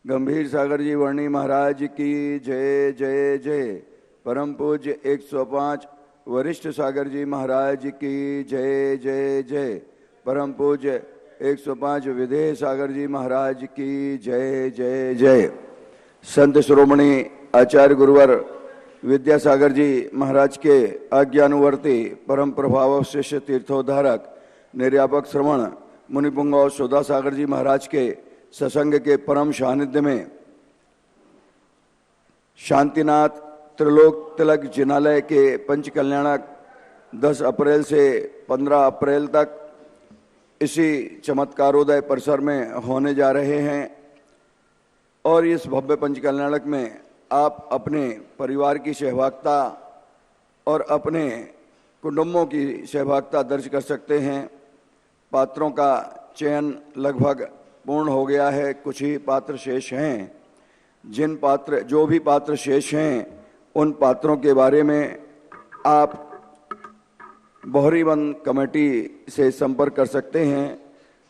गंभीर सागर जी वर्णी महाराज की जय जय जय। परम पूज्य 105 वरिष्ठ सागर जी महाराज की जय जय जय। परम पूज्य 105 विदेह सागर जी महाराज की जय जय जय। संत श्रोमणी आचार्य गुरुवर विद्यासागर जी महाराज के आज्ञानुवर्ती परम प्रभाव शिष्य तीर्थोद्धारक निर्यापक श्रवण मुनिपुंगव सुधा सागर जी महाराज के सत्संग के परम सानिध्य में शांतिनाथ त्रिलोक तिलक जिनालय के पंच कल्याणक 10 अप्रैल से 15 अप्रैल तक इसी चमत्कारोदय परिसर में होने जा रहे हैं। और इस भव्य पंच कल्याणक में आप अपने परिवार की सहभागिता और अपने कुटुंबों की सहभागिता दर्ज कर सकते हैं। पात्रों का चयन लगभग पूर्ण हो गया है, कुछ ही पात्र शेष हैं। जो भी पात्र शेष हैं उन पात्रों के बारे में आप बोहरीवन कमेटी से संपर्क कर सकते हैं।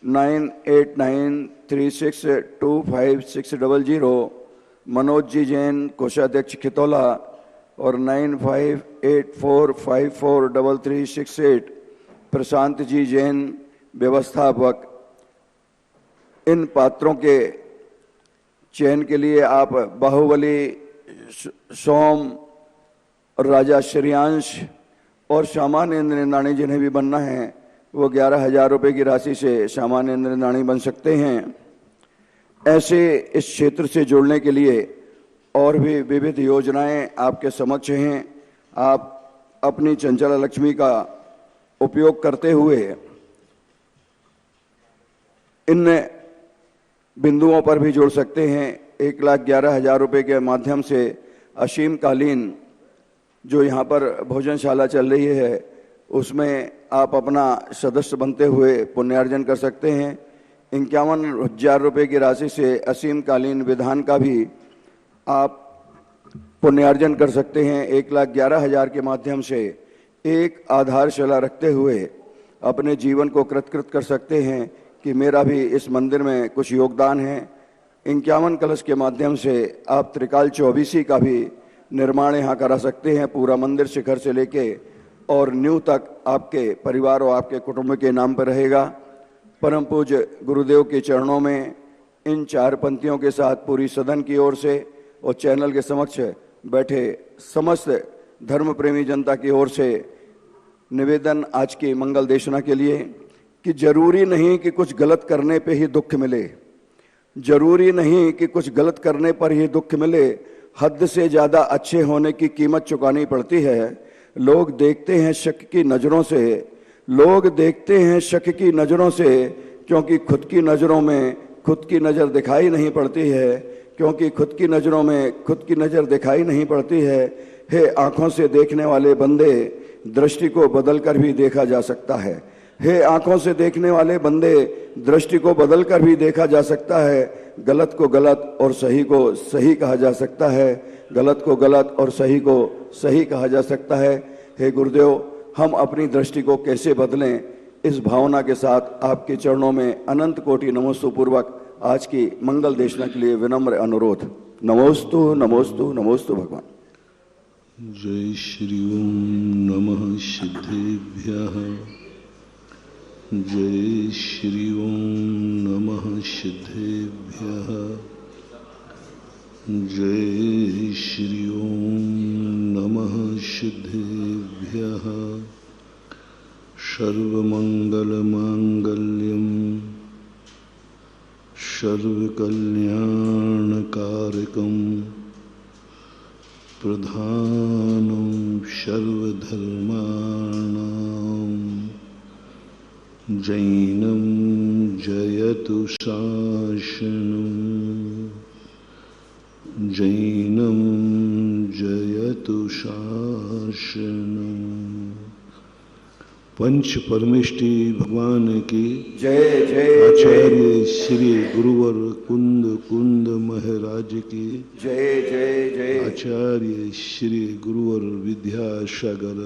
9893625600 मनोज जी जैन कोषाध्यक्ष खितौला और 9584543368 प्रशांत जी जैन व्यवस्थापक। इन पात्रों के चयन के लिए आप बाहुबली, सोम, राजा श्रेयांश और सामान्य नृणानी जिन्हें भी बनना है वो 11,000 रुपये की राशि से सामान्य नृणानी बन सकते हैं। ऐसे इस क्षेत्र से जुड़ने के लिए और भी विविध योजनाएं आपके समक्ष हैं। आप अपनी चंचला लक्ष्मी का उपयोग करते हुए इन बिंदुओं पर भी जुड़ सकते हैं। 1,11,000 रुपये के माध्यम से असीम कालीन जो यहाँ पर भोजनशाला चल रही है उसमें आप अपना सदस्य बनते हुए पुण्यार्जन कर सकते हैं। 51,000 रुपये की राशि से असीम कालीन विधान का भी आप पुण्यार्जन कर सकते हैं। 1,11,000 के माध्यम से एक आधारशिला रखते हुए अपने जीवन को कृतकृत कर सकते हैं कि मेरा भी इस मंदिर में कुछ योगदान है। 51 कलश के माध्यम से आप त्रिकाल 24 का भी निर्माण यहाँ करा सकते हैं। पूरा मंदिर शिखर से लेके और नींव तक आपके परिवार और आपके कुटुंब के नाम पर रहेगा। परम पूज्य गुरुदेव के चरणों में इन 4 पंक्तियों के साथ पूरी सदन की ओर से और चैनल के समक्ष बैठे समस्त धर्म प्रेमी जनता की ओर से निवेदन आज की मंगल देशना के लिए कि जरूरी नहीं कि कुछ गलत करने पे ही दुख मिले, जरूरी नहीं कि कुछ गलत करने पर ही दुख मिले। हद से ज़्यादा अच्छे होने की कीमत चुकानी पड़ती है। लोग देखते हैं शक की नज़रों से, लोग देखते हैं शक की नज़रों से, क्योंकि खुद की नज़रों में खुद की नज़र दिखाई नहीं पड़ती है, क्योंकि खुद की नज़रों में खुद की नज़र दिखाई नहीं पड़ती है। हे आँखों से देखने वाले बंदे, दृष्टि को बदल कर भी देखा जा सकता है। हे आँखों से देखने वाले बंदे, दृष्टि को बदल कर भी देखा जा सकता है। गलत को गलत और सही को सही कहा जा सकता है, गलत को गलत और सही को सही कहा जा सकता है। हे गुरुदेव, हम अपनी दृष्टि को कैसे बदलें, इस भावना के साथ आपके चरणों में अनंत कोटि नमोस्तु पूर्वक आज की मंगल देशना के लिए विनम्र अनुरोध। नमोस्तु नमोस्तु नमोस्तु भगवान। जय श्री ओम नमः सिद्धेभ्यः। जय श्री ओम नमः सिद्धेभ्यः। जय श्री ओम नमः सिद्धेभ्यः। सर्वमंगलमांगल्यं सर्वकल्याणकारकं प्रधानं सर्वधर्माणां जैनं जयतु शासनं। जैनं जयतु शासनं। पंच परमेष्टि भगवान की जय जय। आचार्य श्री गुरुवर कुंद कुंद महाराज की जय जय जय। आचार्य श्री गुरुवर विद्यासागर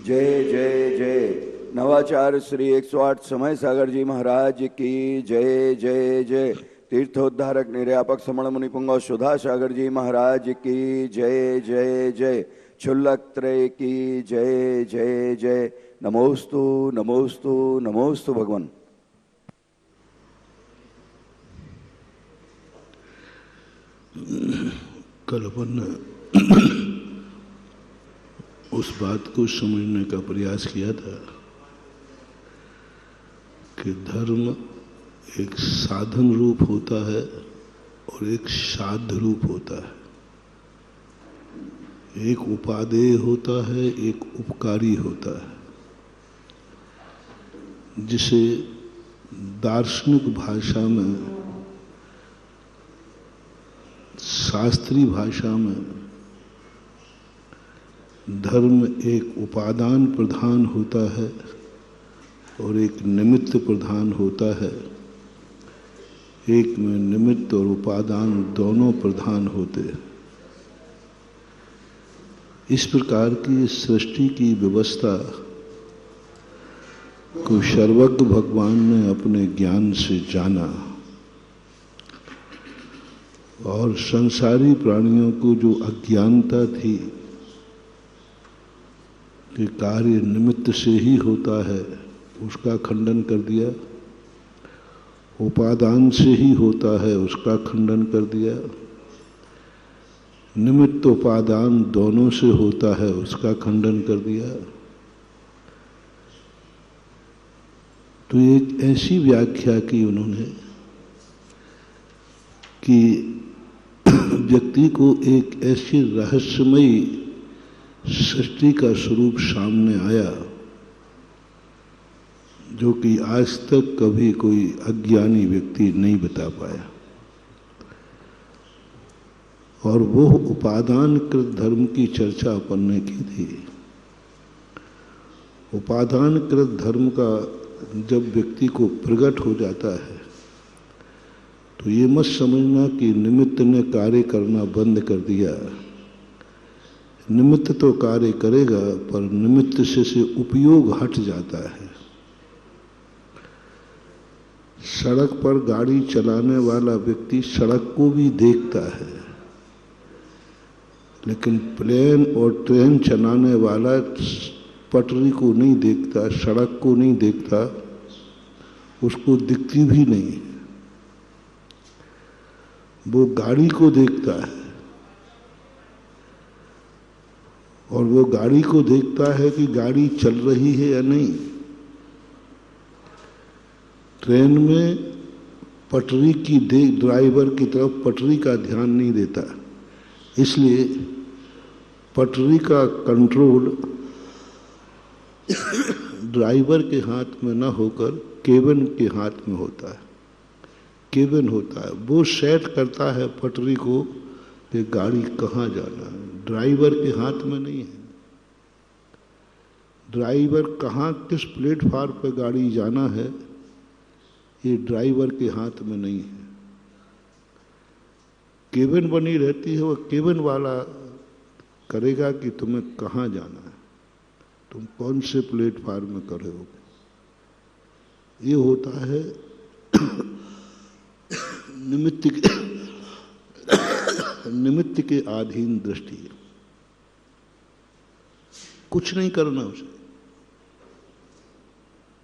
जय जय जय। नवाचार्य श्री 108 समय सागर जी महाराज की जय जय जय। तीर्थोद्धारक निर्यापक समण मुनिपुंग सुधा सागर जी महाराज की जय जय जय। क्षुल्लक त्रय की जय जय जय। नमोस्तु नमोस्तु नमोस्तु भगवान। कल अपन उस बात को समझने का प्रयास किया था कि धर्म एक साधन रूप होता है और एक साध्य रूप होता है। एक उपादेय होता है, एक उपकारी होता है, जिसे दार्शनिक भाषा में, शास्त्रीय भाषा में धर्म एक उपादान प्रधान होता है और एक निमित्त प्रधान होता है। एक में निमित्त और उपादान दोनों प्रधान होते हैं। इस प्रकार की सृष्टि की व्यवस्था को सर्वज्ञ भगवान ने अपने ज्ञान से जाना और संसारी प्राणियों को जो अज्ञानता थी कि कार्य निमित्त से ही होता है, उसका खंडन कर दिया। उपादान से ही होता है, उसका खंडन कर दिया। निमित्त उपादान दोनों से होता है, उसका खंडन कर दिया। तो एक ऐसी व्याख्या की उन्होंने कि व्यक्ति को एक ऐसी रहस्यमयी सृष्टि का स्वरूप सामने आया जो कि आज तक कभी कोई अज्ञानी व्यक्ति नहीं बता पाया। और वो उपादानकृत धर्म की चर्चा अपन ने की थी। उपादानकृत धर्म का जब व्यक्ति को प्रकट हो जाता है तो ये मत समझना कि निमित्त ने कार्य करना बंद कर दिया। निमित्त तो कार्य करेगा, पर निमित्त से उपयोग हट जाता है। सड़क पर गाड़ी चलाने वाला व्यक्ति सड़क को भी देखता है, लेकिन प्लेन और ट्रेन चलाने वाला पटरी को नहीं देखता, सड़क को नहीं देखता, उसको दिखती भी नहीं। वो गाड़ी को देखता है और वो गाड़ी को देखता है कि गाड़ी चल रही है या नहीं। ट्रेन में पटरी की ड्राइवर की तरफ पटरी का ध्यान नहीं देता, इसलिए पटरी का कंट्रोल ड्राइवर के हाथ में न होकर केबिन के हाथ में होता है। केबिन होता है, वो सेट करता है पटरी को कि गाड़ी कहाँ जाना है। ड्राइवर के हाथ में नहीं है। ड्राइवर कहाँ किस प्लेटफार्म पर गाड़ी जाना है, ये ड्राइवर के हाथ में नहीं है। केबिन बनी रहती है, वो केबिन वाला करेगा कि तुम्हें कहाँ जाना है, तुम कौन से प्लेटफार्म में खड़े हो। ये होता है निमित्त के अधीन दृष्टि। कुछ नहीं करना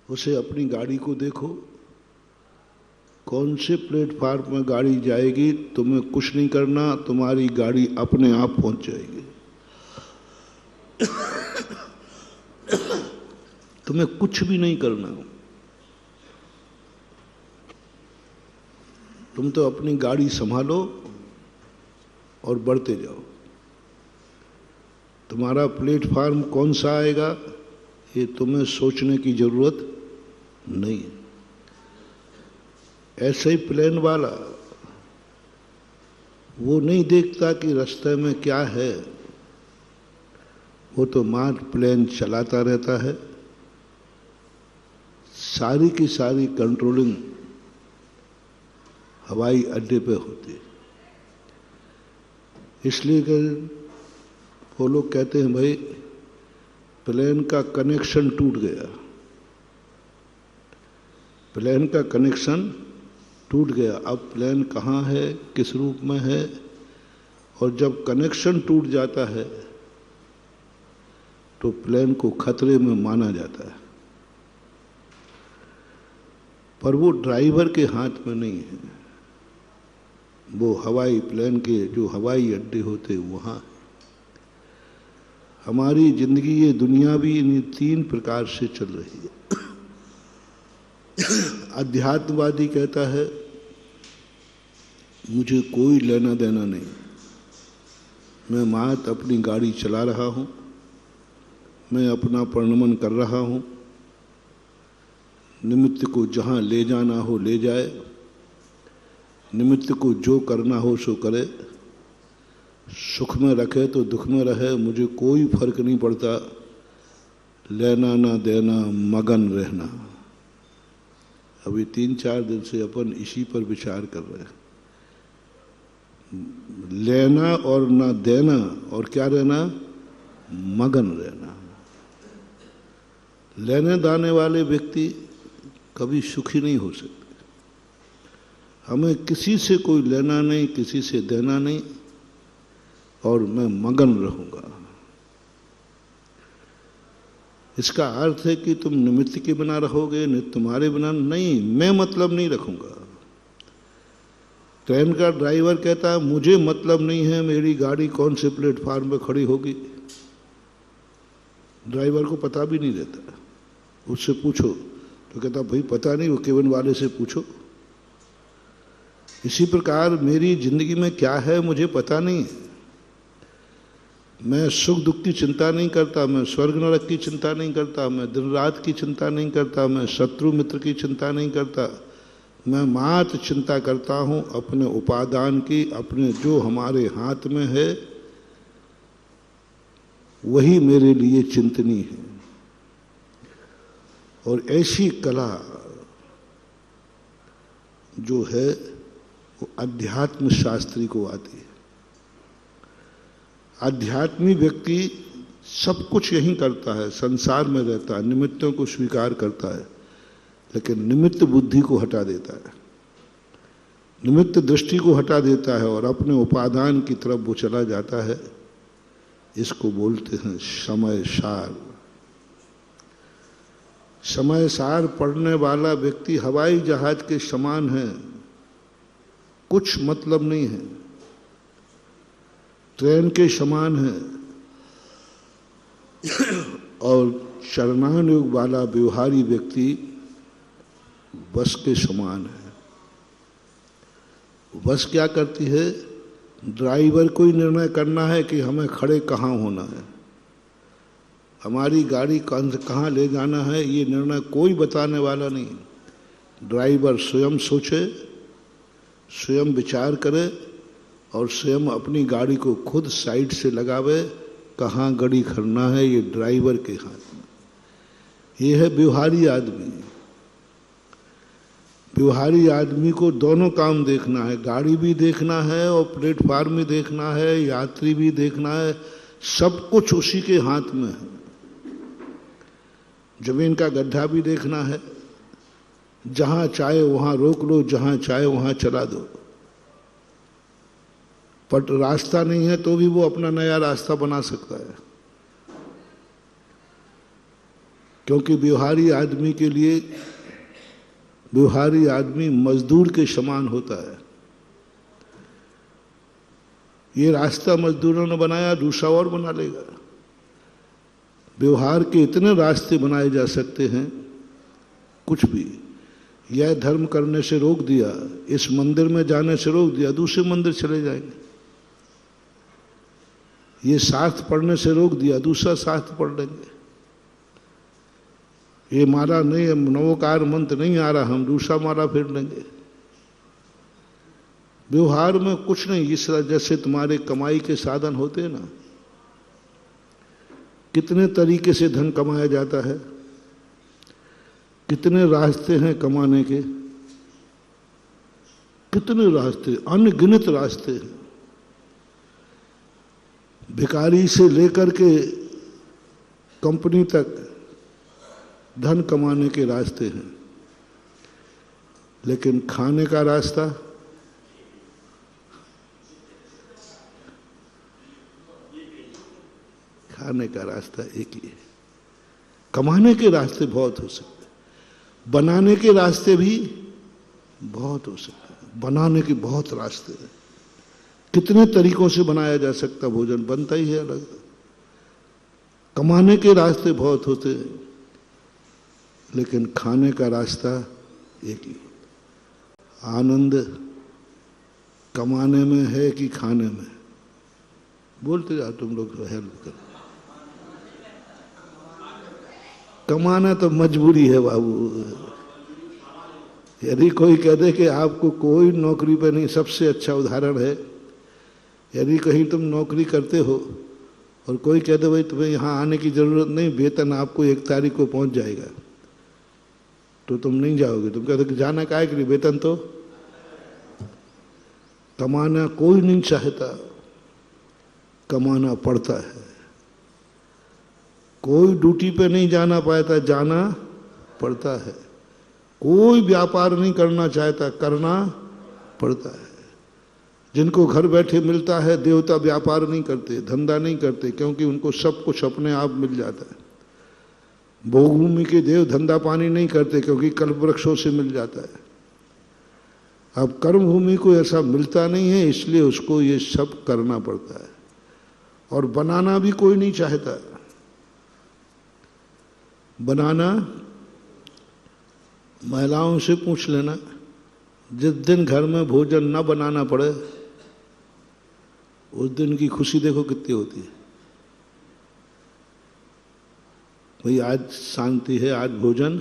उसे अपनी गाड़ी को देखो, कौन से प्लेटफार्म में गाड़ी जाएगी, तुम्हें कुछ नहीं करना, तुम्हारी गाड़ी अपने आप पहुंच जाएगी। तुम्हें कुछ भी नहीं करना, तुम तो अपनी गाड़ी संभालो और बढ़ते जाओ। तुम्हारा प्लेटफार्म कौन सा आएगा ये तुम्हें सोचने की जरूरत नहीं है। ऐसे ही प्लेन वाला वो नहीं देखता कि रास्ते में क्या है, वो तो मार प्लेन चलाता रहता है। सारी की सारी कंट्रोलिंग हवाई अड्डे पे होती है। इसलिए कि वो लोग कहते हैं भाई प्लेन का कनेक्शन टूट गया, प्लेन का कनेक्शन टूट गया, अब प्लेन कहाँ है, किस रूप में है, और जब कनेक्शन टूट जाता है तो प्लेन को खतरे में माना जाता है, पर वो ड्राइवर के हाथ में नहीं है। वो हवाई प्लेन के जो हवाई अड्डे होते वहाँ। हमारी जिंदगी ये दुनिया भी इन 3 प्रकार से चल रही है। अध्यात्मवादी कहता है मुझे कोई लेना देना नहीं, मैं मात्र अपनी गाड़ी चला रहा हूँ, मैं अपना परिणमन कर रहा हूँ, निमित्त को जहाँ ले जाना हो ले जाए, निमित्त को जो करना हो सो करे, सुख में रखे तो दुख में रहे, मुझे कोई फर्क नहीं पड़ता, लेना ना देना मगन रहना। अभी 3-4 दिन से अपन इसी पर विचार कर रहे हैं। लेना और ना देना और क्या रहना, मगन रहना। लेने दाने वाले व्यक्ति कभी सुखी नहीं हो सकते। हमें किसी से कोई लेना नहीं, किसी से देना नहीं, और मैं मगन रहूंगा। इसका अर्थ है कि तुम निमित्त के बिना रहोगे, तुम्हारे बिना नहीं, मैं मतलब नहीं रखूंगा। ट्रेन का ड्राइवर कहता है मुझे मतलब नहीं है मेरी गाड़ी कौन से प्लेटफार्म पर खड़ी होगी, ड्राइवर को पता भी नहीं रहता। उससे पूछो तो कहता भाई पता नहीं, वो केबिन वाले से पूछो। इसी प्रकार मेरी जिंदगी में क्या है मुझे पता नहीं है। मैं सुख दुख की चिंता नहीं करता, मैं स्वर्ग नरक की चिंता नहीं करता, मैं दिन रात की चिंता नहीं करता, मैं शत्रु मित्र की चिंता नहीं करता। मैं मात्र चिंता करता हूँ अपने उपादान की, अपने जो हमारे हाथ में है वही मेरे लिए चिंतनीय है। और ऐसी कला जो है वो अध्यात्म शास्त्री को आती है। आध्यात्मिक व्यक्ति सब कुछ यही करता है, संसार में रहता है, निमित्तों को स्वीकार करता है, लेकिन निमित्त बुद्धि को हटा देता है, निमित्त दृष्टि को हटा देता है और अपने उपादान की तरफ वो चला जाता है। इसको बोलते हैं समय सार। समय सार पढ़ने वाला व्यक्ति हवाई जहाज के समान है, कुछ मतलब नहीं है, ट्रेन के समान है, और चरणानुयोग वाला व्यवहारी व्यक्ति बस के समान है। बस क्या करती है, ड्राइवर को ही निर्णय करना है कि हमें खड़े कहाँ होना है, हमारी गाड़ी कहाँ ले जाना है, ये निर्णय कोई बताने वाला नहीं। ड्राइवर स्वयं सोचे, स्वयं विचार करे और स्वयं अपनी गाड़ी को खुद साइड से लगावे। कहाँ गाड़ी खड़ना है ये ड्राइवर के हाथ में। ये है व्यवहारी आदमी। व्यवहारी आदमी को दोनों काम देखना है, गाड़ी भी देखना है और प्लेटफार्म भी देखना है, यात्री भी देखना है, सब कुछ उसी के हाथ में है। जमीन का गड्ढा भी देखना है, जहां चाहे वहां रोक लो, जहां चाहे वहां चला दो। पर रास्ता नहीं है तो भी वो अपना नया रास्ता बना सकता है, क्योंकि व्यवहारी आदमी के लिए व्यवहारी आदमी मजदूर के समान होता है। ये रास्ता मजदूरों ने बनाया, दूसरा और बना लेगा। व्यवहार के इतने रास्ते बनाए जा सकते हैं, कुछ भी। यह धर्म करने से रोक दिया, इस मंदिर में जाने से रोक दिया, दूसरे मंदिर चले जाएंगे। ये शास्त्र पढ़ने से रोक दिया, दूसरा शास्त्र पढ़ लेंगे। ये माला नहीं, नवोकार मंत्र नहीं आ रहा, हम दूसरा माला फेर लेंगे। व्यवहार में कुछ नहीं। इस तरह जैसे तुम्हारे कमाई के साधन होते हैं ना, कितने तरीके से धन कमाया जाता है, कितने रास्ते हैं कमाने के, कितने रास्ते, अनगिनत रास्ते हैं। भिखारी से लेकर के कंपनी तक धन कमाने के रास्ते हैं। लेकिन खाने का रास्ता एक ही है। कमाने के रास्ते बहुत हो सकते हैं, बनाने के रास्ते भी बहुत हो सकते हैं। बनाने के बहुत रास्ते हैं, कितने तरीकों से बनाया जा सकता भोजन, बनता ही है अलग। कमाने के रास्ते बहुत होते हैं, लेकिन खाने का रास्ता एक ही। आनंद कमाने में है कि खाने में? बोलते जाओ तुम लोग, हेल्प करो। कमाना तो मजबूरी है बाबू। यदि कोई कह दे कि आपको कोई नौकरी पे नहीं, सबसे अच्छा उदाहरण है, यदि कहीं तुम नौकरी करते हो और कोई कह दे भाई तुम्हें यहाँ आने की जरूरत नहीं, वेतन आपको 1 तारीख को पहुंच जाएगा, तो तुम नहीं जाओगे। तुम कहते कि जाना काहे के लिए, वेतन तो। कमाना कोई नहीं चाहता, कमाना पड़ता है। कोई ड्यूटी पे नहीं जाना पाता, जाना पड़ता है। कोई व्यापार नहीं करना चाहता, करना पड़ता है। जिनको घर बैठे मिलता है, देवता व्यापार नहीं करते, धंधा नहीं करते, क्योंकि उनको सब कुछ अपने आप मिल जाता है। भोगभूमि के देव धंधा पानी नहीं करते, क्योंकि कल्प वृक्षों से मिल जाता है। अब कर्म भूमि को ऐसा मिलता नहीं है, इसलिए उसको ये सब करना पड़ता है। और बनाना भी कोई नहीं चाहता। बनाना, महिलाओं से पूछ लेना, जिस दिन घर में भोजन न बनाना पड़े, उस दिन की खुशी देखो कितनी होती है। भाई आज शांति है, आज भोजन।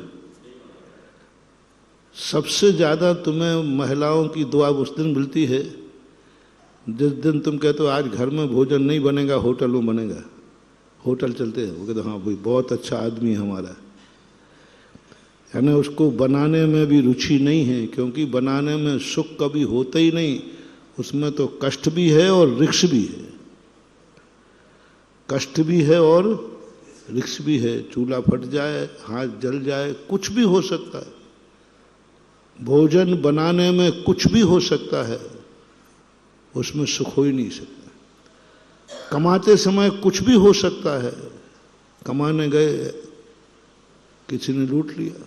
सबसे ज्यादा तुम्हें महिलाओं की दुआ उस दिन मिलती है जिस दिन तुम कहते हो आज घर में भोजन नहीं बनेगा, होटल में बनेगा। होटल चलते हैं, वो कहते हाँ भाई बहुत अच्छा आदमी है हमारा। यानी उसको बनाने में भी रुचि नहीं है, क्योंकि बनाने में सुख कभी होता ही नहीं, उसमें तो कष्ट भी है और रिक्स भी है। कष्ट भी है और रिक्स भी है। चूल्हा फट जाए, हाथ जल जाए, कुछ भी हो सकता है। भोजन बनाने में कुछ भी हो सकता है, उसमें सुख हो ही नहीं सकता। कमाते समय कुछ भी हो सकता है। कमाने गए, किसी ने लूट लिया,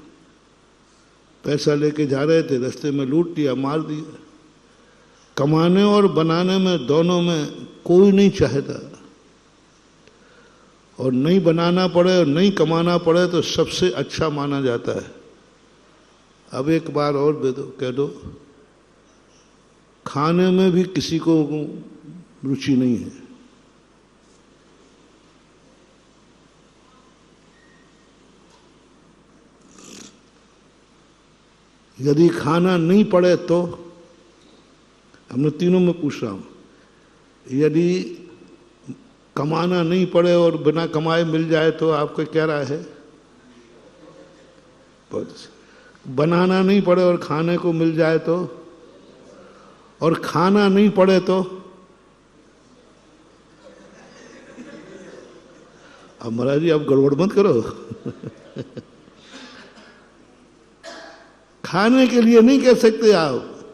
पैसा लेके जा रहे थे, रास्ते में लूट लिया, मार दिया। कमाने और बनाने में, दोनों में कोई नहीं चाहता। और नहीं बनाना पड़े और नहीं कमाना पड़े तो सबसे अच्छा माना जाता है। अब एक बार और कह दो, खाने में भी किसी को रुचि नहीं है। यदि खाना नहीं पड़े तो, हमने तीनों में पूछ रहा हूं, यदि कमाना नहीं पड़े और बिना कमाए मिल जाए तो आपका क्या राय है? बनाना नहीं पड़े और खाने को मिल जाए तो, और खाना नहीं पड़े तो, अब महाराज जी आप गड़बड़ मत करो। खाने के लिए नहीं कह सकते आप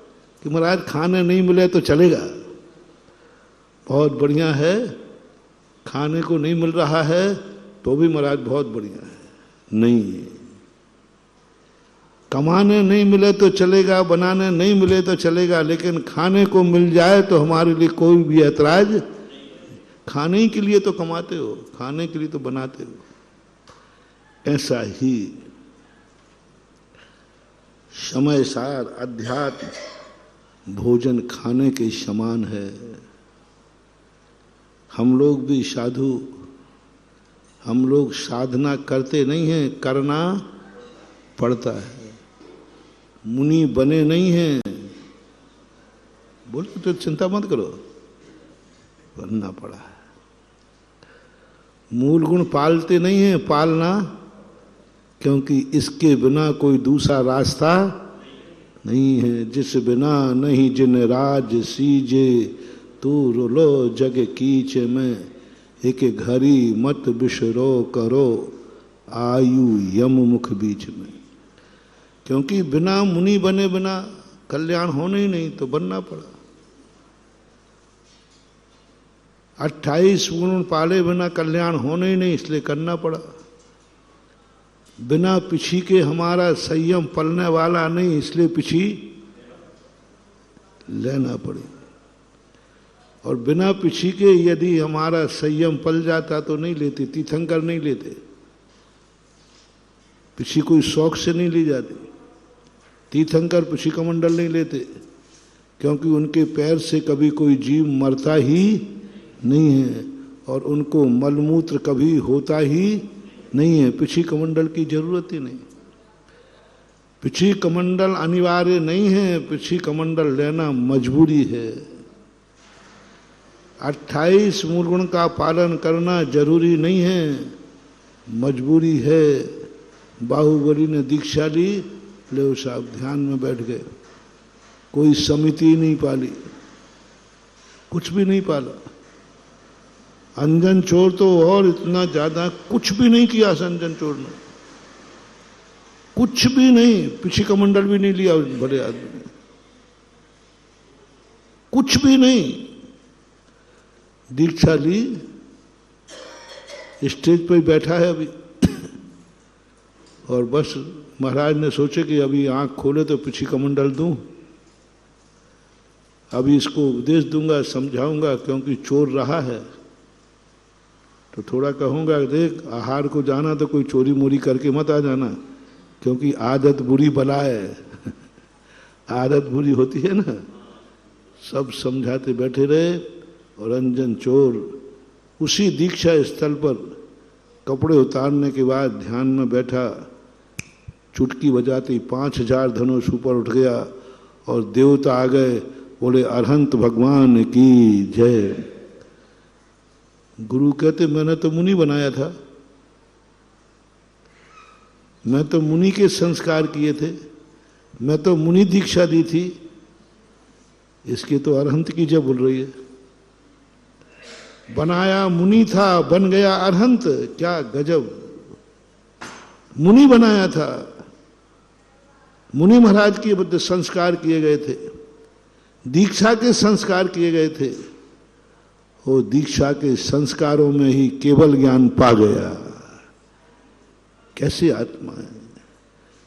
कि महाराज खाने नहीं मिले तो चलेगा, बहुत बढ़िया है। खाने को नहीं मिल रहा है तो भी महाराज बहुत बढ़िया है। नहीं, कमाने नहीं मिले तो चलेगा, बनाने नहीं मिले तो चलेगा, लेकिन खाने को मिल जाए तो हमारे लिए कोई भी ऐतराज। खाने के लिए तो कमाते हो, खाने के लिए तो बनाते हो। ऐसा ही समय सार अध्यात्म भोजन खाने के समान है। हम लोग भी साधु, हम लोग साधना करते नहीं हैं, करना पड़ता है। मुनि बने नहीं हैं, बोलो तो चिंता मत करो, बनना पड़ा है। मूल गुण पालते नहीं हैं, पालना, क्योंकि इसके बिना कोई दूसरा रास्ता नहीं है। जिस बिना नहीं जिन राज सीजे, तू रुलो जग कीच में, एक घड़ी मत बिशरो करो, आयु यम मुख बीच में। क्योंकि बिना मुनि बने बिना कल्याण होने ही नहीं, तो बनना पड़ा। 28 गुण पाले बिना कल्याण होने ही नहीं, इसलिए करना पड़ा। बिना पिछी के हमारा संयम पलने वाला नहीं, इसलिए पिछी लेना पड़ी। और बिना पिछी के यदि हमारा संयम पल जाता तो नहीं लेते, तीर्थंकर नहीं लेते। पिछी कोई शौक से नहीं ली जाती। तीर्थंकर पिछी कमंडल नहीं लेते, क्योंकि उनके पैर से कभी कोई जीव मरता ही नहीं है और उनको मलमूत्र कभी होता ही नहीं है। पिछी कमंडल की जरूरत ही नहीं। पिछी कमंडल अनिवार्य नहीं है, पिछी कमंडल लेना मजबूरी है। 28 मूल गुण का पालन करना जरूरी नहीं है, मजबूरी है। बाहुबली ने दीक्षा ली, ले साहब ध्यान में बैठ गए, कोई समिति नहीं पाली, कुछ भी नहीं पाला। अंजन चोर तो और इतना ज्यादा कुछ भी नहीं किया। अंजन चोर ने कुछ भी नहीं, पिछी कमंडल भी नहीं लिया बड़े आदमी ने, कुछ भी नहीं। दीक्षा ली, स्टेज पर बैठा है अभी, और बस महाराज ने सोचे कि अभी आंख खोले तो पिछी कमंडल दूं, अभी इसको उपदेश दूंगा, समझाऊंगा, क्योंकि चोर रहा है तो थोड़ा कहूंगा, देख आहार को जाना तो कोई चोरी मोरी करके मत आ जाना, क्योंकि आदत बुरी बला है। आदत बुरी होती है ना। सब समझाते बैठे रहे और अंजन चोर उसी दीक्षा स्थल पर कपड़े उतारने के बाद ध्यान में बैठा। चुटकी बजाती 5000 धनुष ऊपर उठ गया और देवता आ गए, बोले अरहंत भगवान की जय। गुरु कहते मैंने तो मुनि बनाया था, मैं तो मुनि के संस्कार किए थे, मैं तो मुनि दीक्षा दी थी, इसके तो अरहंत की जय बोल रही है। बनाया मुनि था, बन गया अरहंत, क्या गजब। मुनि बनाया था, मुनि महाराज के संस्कार किए गए थे, दीक्षा के संस्कार किए गए थे। वो दीक्षा के संस्कारों में ही केवल ज्ञान पा गया। कैसे आत्मा है,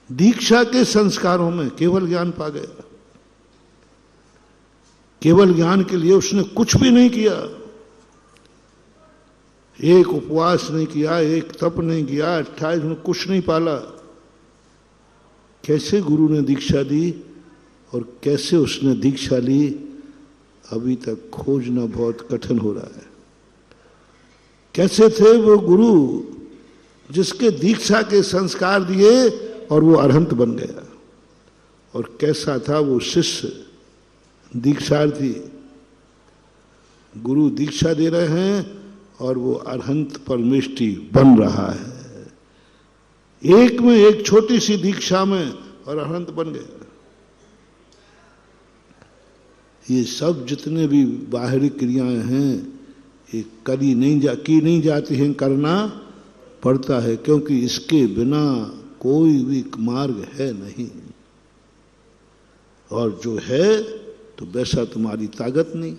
दीक्षा के संस्कारों में केवल ज्ञान पा गया। केवल ज्ञान के लिए उसने कुछ भी नहीं किया, एक उपवास नहीं किया, एक तप नहीं किया, 28 में कुछ नहीं पाला। कैसे गुरु ने दीक्षा दी और कैसे उसने दीक्षा ली, अभी तक खोजना बहुत कठिन हो रहा है। कैसे थे वो गुरु जिसके दीक्षा के संस्कार दिए और वो अरहंत बन गया, और कैसा था वो शिष्य दीक्षार्थी। गुरु दीक्षा दे रहे हैं और वो अरहंत परमेष्टि बन रहा है, एक में एक छोटी सी दीक्षा में, और अरहंत बन गया। ये सब जितने भी बाहरी क्रियाएं हैं, ये की नहीं जाती हैं, करना पड़ता है, क्योंकि इसके बिना कोई भी मार्ग है नहीं। और जो है तो वैसा तुम्हारी ताकत नहीं।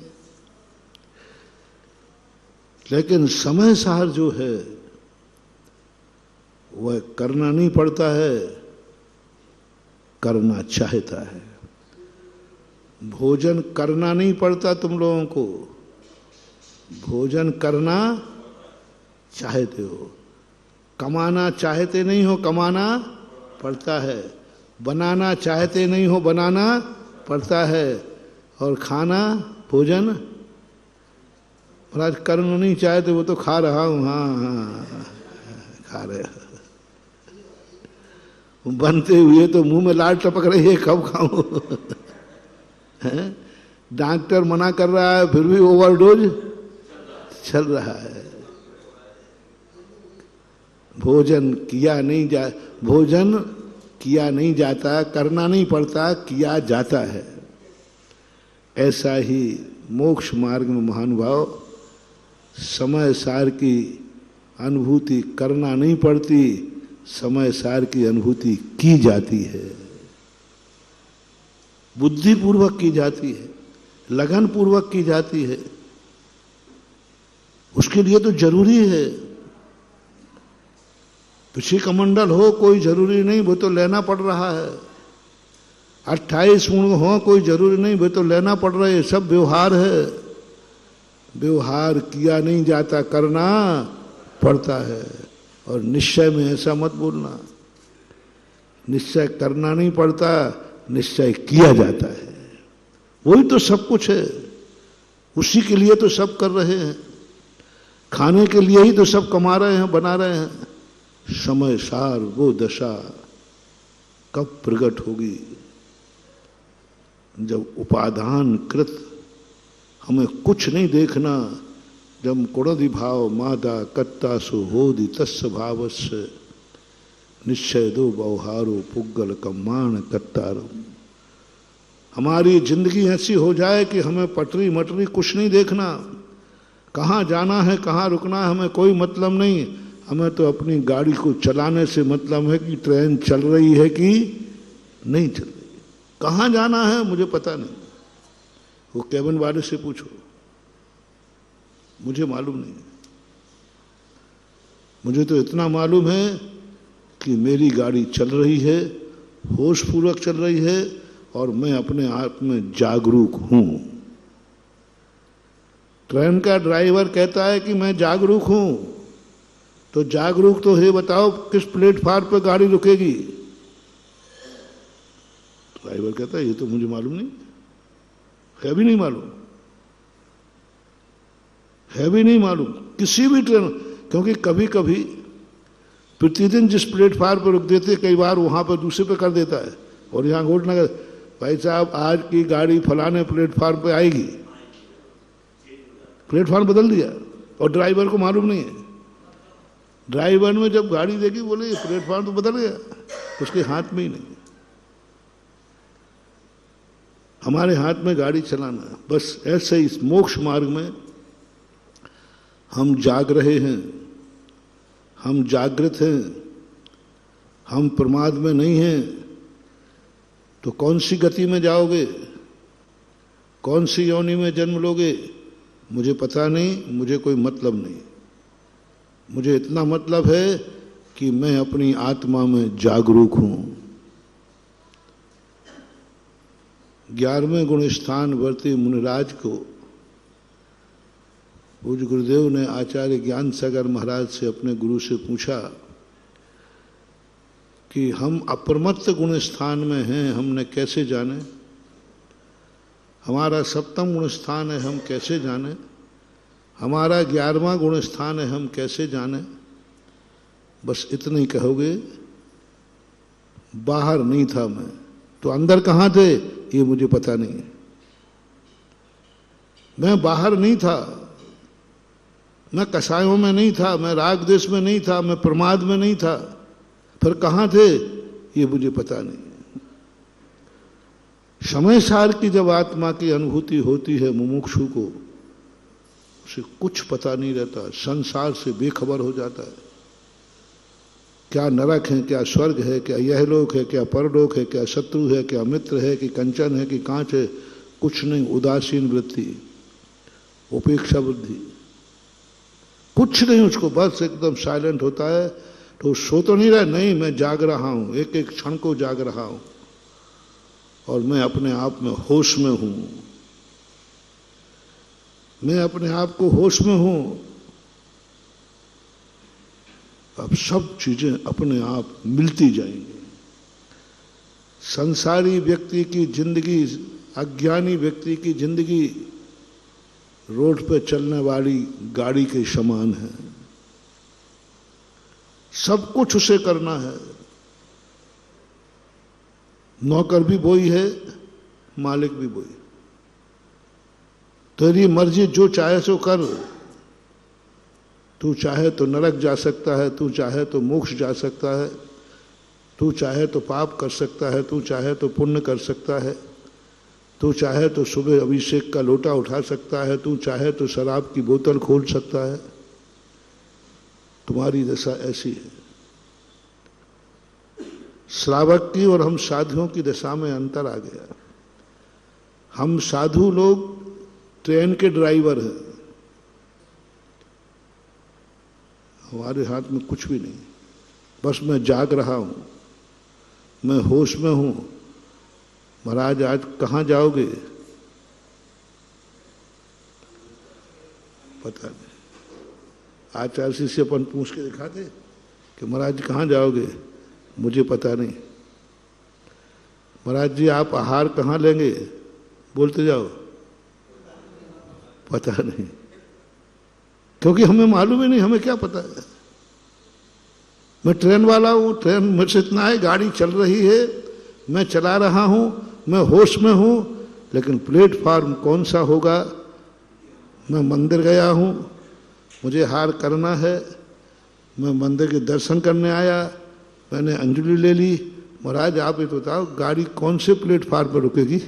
लेकिन समय सार जो है वह करना नहीं पड़ता है, करना चाहता है। भोजन करना नहीं पड़ता तुम लोगों को, भोजन करना चाहते हो। कमाना चाहते नहीं हो, कमाना पड़ता है। बनाना चाहते नहीं हो, बनाना पड़ता है। और खाना भोजन महाराज करना नहीं चाहते, वो तो खा रहा हूं, हाँ खा रहे। बनते हुए तो मुंह में लाल टपक रही है, कब खाऊं। डॉक्टर मना कर रहा है, फिर भी ओवरडोज चल रहा है। भोजन किया नहीं जाता, करना नहीं पड़ता, किया जाता है। ऐसा ही मोक्ष मार्ग में महानुभाव समय सार की अनुभूति करना नहीं पड़ती, समय सार की अनुभूति की जाती है। बुद्धिपूर्वक की जाती है, लगन पूर्वक की जाती है, उसके लिए तो जरूरी है। पिछी कमंडल हो कोई जरूरी नहीं, वो तो लेना पड़ रहा है। 28 गुण हो कोई जरूरी नहीं, वो तो लेना पड़ रहा है। सब व्यवहार है, व्यवहार किया नहीं जाता, करना पड़ता है। और निश्चय में ऐसा मत बोलना, निश्चय करना नहीं पड़ता, निश्चय किया जाता है। वही तो सब कुछ है, उसी के लिए तो सब कर रहे हैं, खाने के लिए ही तो सब कमा रहे हैं, बना रहे हैं। समय सार वो दशा कब प्रकट होगी जब उपादान कृत हमें कुछ नहीं देखना, जब कुणदि भाव मादा कत्ता सो होदि तस्य भावस्य निश्चय दो व्यवहारो पुग्गल कम्मान कत्तारो। हमारी जिंदगी ऐसी हो जाए कि हमें पटरी मटरी कुछ नहीं देखना, कहाँ जाना है कहाँ रुकना है हमें कोई मतलब नहीं। हमें तो अपनी गाड़ी को चलाने से मतलब है कि ट्रेन चल रही है कि नहीं चल रही, कहाँ जाना है मुझे पता नहीं। वो केबिन वाले से पूछो, मुझे मालूम नहीं। मुझे तो इतना मालूम है कि मेरी गाड़ी चल रही है, होशपूर्वक चल रही है, और मैं अपने आप में जागरूक हूं। ट्रेन का ड्राइवर कहता है कि मैं जागरूक हूं, तो जागरूक तो है, बताओ किस प्लेटफार्म पर गाड़ी रुकेगी। ड्राइवर कहता है ये तो मुझे मालूम नहीं है, भी नहीं मालूम है, भी नहीं मालूम किसी भी ट्रेन। क्योंकि कभी कभी प्रतिदिन जिस प्लेटफार्म पर रुक देते, कई बार वहां पर दूसरे पे कर देता है, और यहाँ घोषणा कर, भाई साहब आज की गाड़ी फलाने प्लेटफार्म पे आएगी, प्लेटफार्म बदल दिया, और ड्राइवर को मालूम नहीं है। ड्राइवर में जब गाड़ी देखी बोले ये प्लेटफार्म तो बदल गया, उसके हाथ में ही नहीं। हमारे हाथ में गाड़ी चलाना है। बस ऐसे इस मोक्ष मार्ग में हम जाग रहे हैं, हम जागृत हैं, हम प्रमाद में नहीं हैं, तो कौन सी गति में जाओगे, कौन सी योनि में जन्म लोगे, मुझे पता नहीं, मुझे कोई मतलब नहीं। मुझे इतना मतलब है कि मैं अपनी आत्मा में जागरूक हूं। 11वें गुण स्थान वर्ती मुनिराज को पूज्य गुरुदेव ने आचार्य ज्ञान सागर महाराज से, अपने गुरु से पूछा कि हम अप्रमत्त गुण स्थान में हैं, हमने कैसे जाने। हमारा 7वां गुण स्थान है, हम कैसे जाने। हमारा 11वां गुण स्थान है, हम कैसे जाने। बस इतना ही कहोगे, बाहर नहीं था मैं, तो अंदर कहाँ थे ये मुझे पता नहीं। मैं बाहर नहीं था, मैं कसायों में नहीं था, मैं राग देश में नहीं था, मैं प्रमाद में नहीं था, फिर कहाँ थे ये मुझे पता नहीं। समय सार की जब आत्मा की अनुभूति होती है मुमुक्षु को, उसे कुछ पता नहीं रहता, संसार से बेखबर हो जाता है। क्या नरक है, क्या स्वर्ग है, क्या यह लोक है, क्या परलोक है, क्या शत्रु है, क्या मित्र है, कि कंचन है कि कांच है, कुछ नहीं। उदासीन वृत्ति, उपेक्षा बुद्धि, कुछ नहीं उसको, बस एकदम साइलेंट होता है। तो सो तो नहीं रहा, नहीं मैं जाग रहा हूं, एक एक क्षण को जाग रहा हूं, और मैं अपने आप में होश में हूं, मैं अपने आप को होश में हूं। अब सब चीजें अपने आप मिलती जाएंगी। संसारी व्यक्ति की जिंदगी, अज्ञानी व्यक्ति की जिंदगी रोड पे चलने वाली गाड़ी के समान है। सब कुछ उसे करना है। नौकर भी वही है, मालिक भी वही। तेरी मर्जी, जो चाहे सो कर। तू चाहे तो नरक जा सकता है, तू चाहे तो मोक्ष जा सकता है, तू चाहे तो पाप कर सकता है, तू चाहे तो पुण्य कर सकता है, तू चाहे तो सुबह अभिषेक का लोटा उठा सकता है, तू चाहे तो शराब की बोतल खोल सकता है। तुम्हारी दशा ऐसी है। श्रावक की और हम साधुओं की दशा में अंतर आ गया। हम साधु लोग ट्रेन के ड्राइवर हैं, हमारे हाथ में कुछ भी नहीं, बस मैं जाग रहा हूं, मैं होश में हूं। महाराज आज कहां जाओगे पता नहीं। आचार्य से अपन पूछ के दिखाते कि महाराज जी कहाँ जाओगे, मुझे पता नहीं। महाराज जी आप आहार कहाँ लेंगे, बोलते जाओ, पता नहीं, क्योंकि हमें मालूम ही नहीं, हमें क्या पता है। मैं ट्रेन वाला हूँ, ट्रेन मेरे से इतना है, गाड़ी चल रही है, मैं चला रहा हूँ, मैं होश में हूँ, लेकिन प्लेटफार्म कौन सा होगा। मैं मंदिर गया हूँ, मुझे हार करना है, मैं मंदिर के दर्शन करने आया, मैंने अंजलि ले ली। महाराज आप ये तो बताओ गाड़ी कौन से प्लेटफार्म पर रुकेगी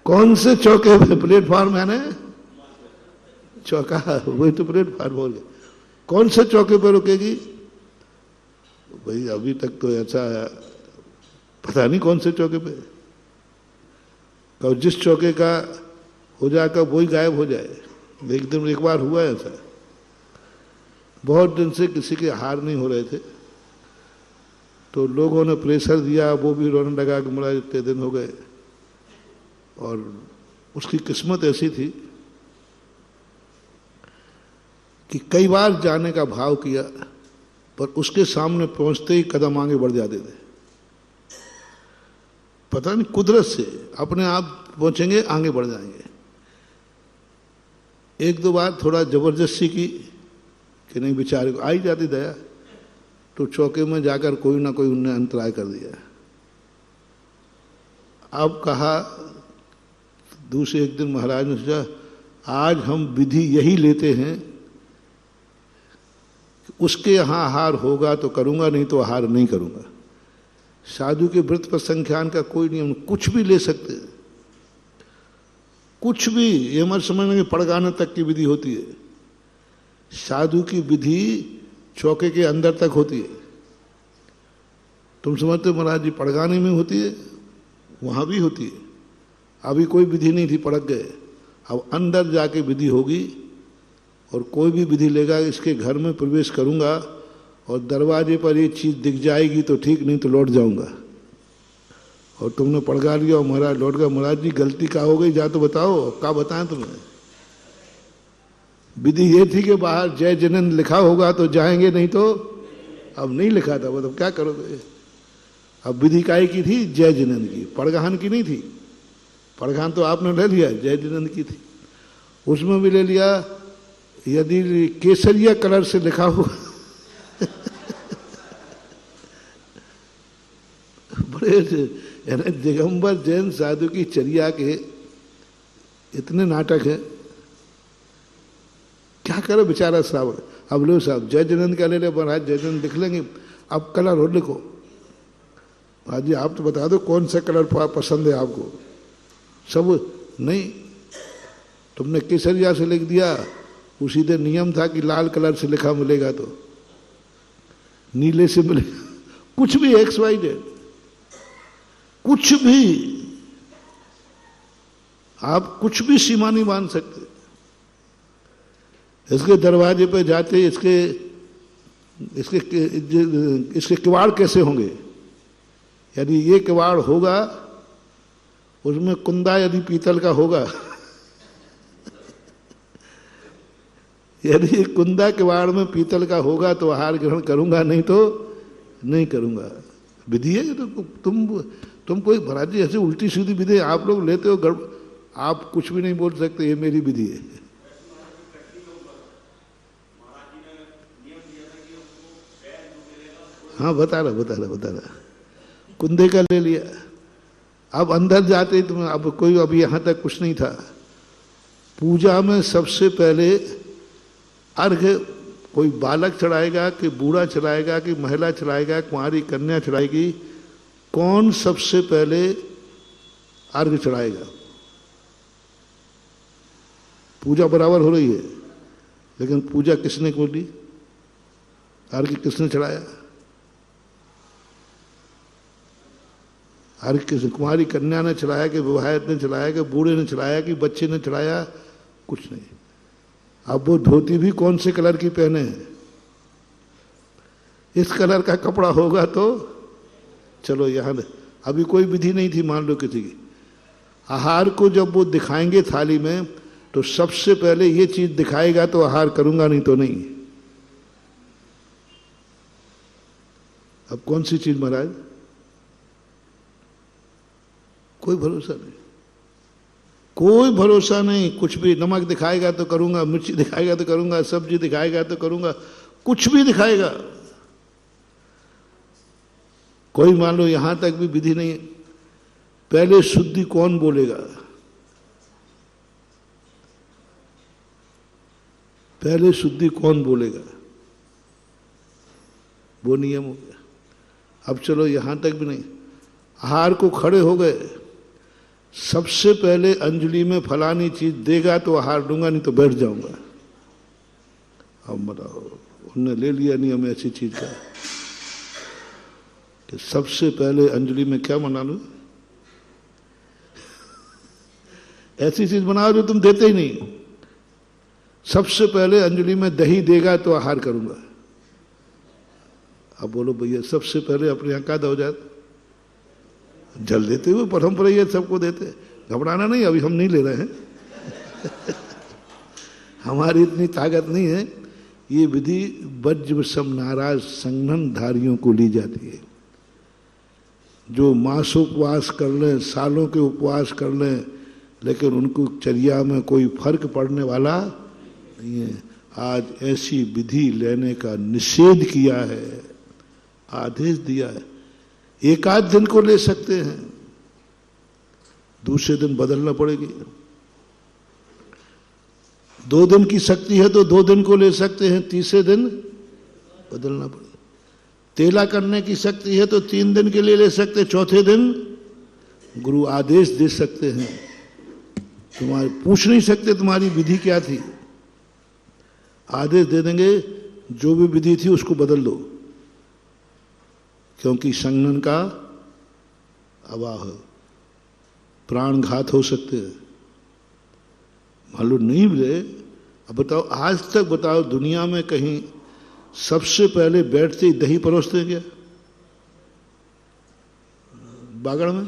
कौन से चौके पे, प्लेटफार्म है ना, चौका, वही तो प्लेटफार्म बोल गया, कौन से चौके पर रुकेगी भाई। अभी तक तो ऐसा पता नहीं कौन से चौके पे, कब जिस चौके का हो जाकर वही गायब हो जाए। एक बार हुआ है ऐसा, बहुत दिन से किसी के हार नहीं हो रहे थे, तो लोगों ने प्रेशर दिया, वो भी रोने लगा कि मेरा इतने दिन हो गए। और उसकी किस्मत ऐसी थी कि कई बार जाने का भाव किया, पर उसके सामने पहुंचते ही कदम आगे बढ़ जाते थे। पता नहीं कुदरत से अपने आप पहुंचेंगे, आगे बढ़ जाएंगे। एक दो बार थोड़ा जबरदस्ती की कि नहीं, बेचारे को आई जाती दया, तो चौके में जाकर कोई ना कोई उनने अंतराय कर दिया। अब कहा, दूसरे एक दिन महाराज ने सोचा आज हम विधि यही लेते हैं, उसके यहाँ आहार होगा तो करूंगा, नहीं तो आहार नहीं करूंगा। साधु के व्रत पर संख्यान का कोई नियम, कुछ भी ले सकते हैं, कुछ भी। ये मत समझना कि पड़गाने तक की विधि होती है, साधु की विधि चौके के अंदर तक होती है। तुम समझते हो महाराज जी पड़गाने में होती है, वहां भी होती है। अभी कोई विधि नहीं थी, पड़क गए, अब अंदर जाके विधि होगी। और कोई भी विधि लेगा, इसके घर में प्रवेश करूंगा और दरवाजे पर ये चीज दिख जाएगी तो ठीक, नहीं तो लौट जाऊंगा। और तुमने पड़गा लिया और महाराज लौट गया। महाराज जी गलती क्या हो गई, जा तो बताओ, क्या बताएं तुम्हें। विधि ये थी कि बाहर जय जनन लिखा होगा तो जाएंगे, नहीं तो अब नहीं लिखा था, मतलब क्या करोगे। अब विधि काय की थी, जय जनन की, पड़गाहन की नहीं थी। पड़गाहन तो आपने ले लिया, जय जनन की थी, उसमें भी ले लिया। यदि केसरिया कलर से लिखा हुआ बड़े दिगंबर जैन साधु की चर्या के इतने नाटक है, क्या करे बेचारा श्रावण। अब लो साहब जय जनन का ले ले, महाराज जय जनन लिख लेंगे, अब कलर और लिखो। महाराज जी आप तो बता दो कौन सा कलर पसंद है आपको। सब नहीं, तुमने केसरिया से लिख दिया, उसी दिन नियम था कि लाल कलर से लिखा मिलेगा तो नीले से मिलेगा, कुछ भी एक्स वाई जेड, कुछ भी, आप कुछ भी सीमा नहीं बांध सकते। इसके दरवाजे पे जाते इसके किवाड़ कैसे होंगे। यदि ये किवाड़ होगा, उसमें कुंदा यदि पीतल का होगा यदि कुंदा किवाड़ में पीतल का होगा तो आहार ग्रहण करूंगा, नहीं तो नहीं करूंगा। विधि है तो तुम कोई महाराज जी ऐसे उल्टी सीधी विधि आप लोग लेते हो, आप कुछ भी नहीं बोल सकते, ये मेरी विधि है। हाँ बता रहा कुंदे का ले लिया। अब अंदर जाते तुम, अब कोई अभी यहां तक कुछ नहीं था। पूजा में सबसे पहले अर्घ्य कोई बालक चढ़ाएगा कि बूढ़ा चढ़ाएगा कि महिला चढ़ाएगा, कुंवारी कन्या चढ़ाएगी, कौन सबसे पहले अर्घ्य चढ़ाएगा। पूजा बराबर हो रही है, लेकिन पूजा किसने बोली, अर्घ्य किसने चढ़ाया। हर किसी कुमारी कन्या ने चढ़ाया कि विवाहित ने चढ़ाया कि बूढ़े ने चढ़ाया कि बच्चे ने चढ़ाया, कुछ नहीं। अब वो धोती भी कौन से कलर की पहने हैं, इस कलर का कपड़ा होगा तो चलो यहाँ। अभी कोई विधि नहीं थी मान लो किसी की, आहार को जब वो दिखाएंगे थाली में तो सबसे पहले ये चीज दिखाएगा तो आहार करूंगा, नहीं तो नहीं। अब कौन सी चीज महाराज, कोई भरोसा नहीं, कोई भरोसा नहीं। कुछ भी नमक दिखाएगा तो करूंगा, मिर्ची दिखाएगा तो करूंगा, सब्जी दिखाएगा तो करूंगा, कुछ भी दिखाएगा। कोई मान लो यहां तक भी विधि नहीं है, पहले शुद्धि कौन बोलेगा, पहले शुद्धि कौन बोलेगा, वो नियम हो गया। अब चलो यहां तक भी नहीं, आहार को खड़े हो गए, सबसे पहले अंजलि में फलानी चीज देगा तो आहार दूंगा, नहीं तो बैठ जाऊंगा। अब बताओ, उन्होंने ले लिया नियम ऐसी चीज का कि सबसे पहले अंजलि में क्या बना लो, ऐसी चीज बनाओ जो तुम देते ही नहीं। सबसे पहले अंजलि में दही देगा तो आहार करूंगा। अब बोलो भैया, सबसे पहले अपने यहां का दो जात जल देते हुए परंपरा ये सबको देते, घबराना नहीं, अभी हम नहीं ले रहे हैं हमारी इतनी ताकत नहीं है। ये विधि वज्रसम नाराज संघनधारियों को ली जाती है, जो मासोपवास कर लें, सालों के उपवास कर लें, लेकिन उनको चर्या में कोई फर्क पड़ने वाला नहीं है। आज ऐसी विधि लेने का निषेध किया है, आदेश दिया है। एक आध दिन को ले सकते हैं, दूसरे दिन बदलना पड़ेगी। 2 दिन की शक्ति है तो 2 दिन को ले सकते हैं, तीसरे दिन बदलना पड़ेगा। तेला करने की शक्ति है तो 3 दिन के लिए ले सकते, चौथे दिन गुरु आदेश दे सकते हैं। तुम्हारे पूछ नहीं सकते तुम्हारी विधि क्या थी, आदेश दे देंगे जो भी विधि थी उसको बदल दो, क्योंकि संघनन का अवाह प्राण घात हो सकते हैं। मालूम नहीं मिले। अब बताओ, आज तक बताओ दुनिया में कहीं सबसे पहले बैठते ही दही परोसते क्या? बागड़ में,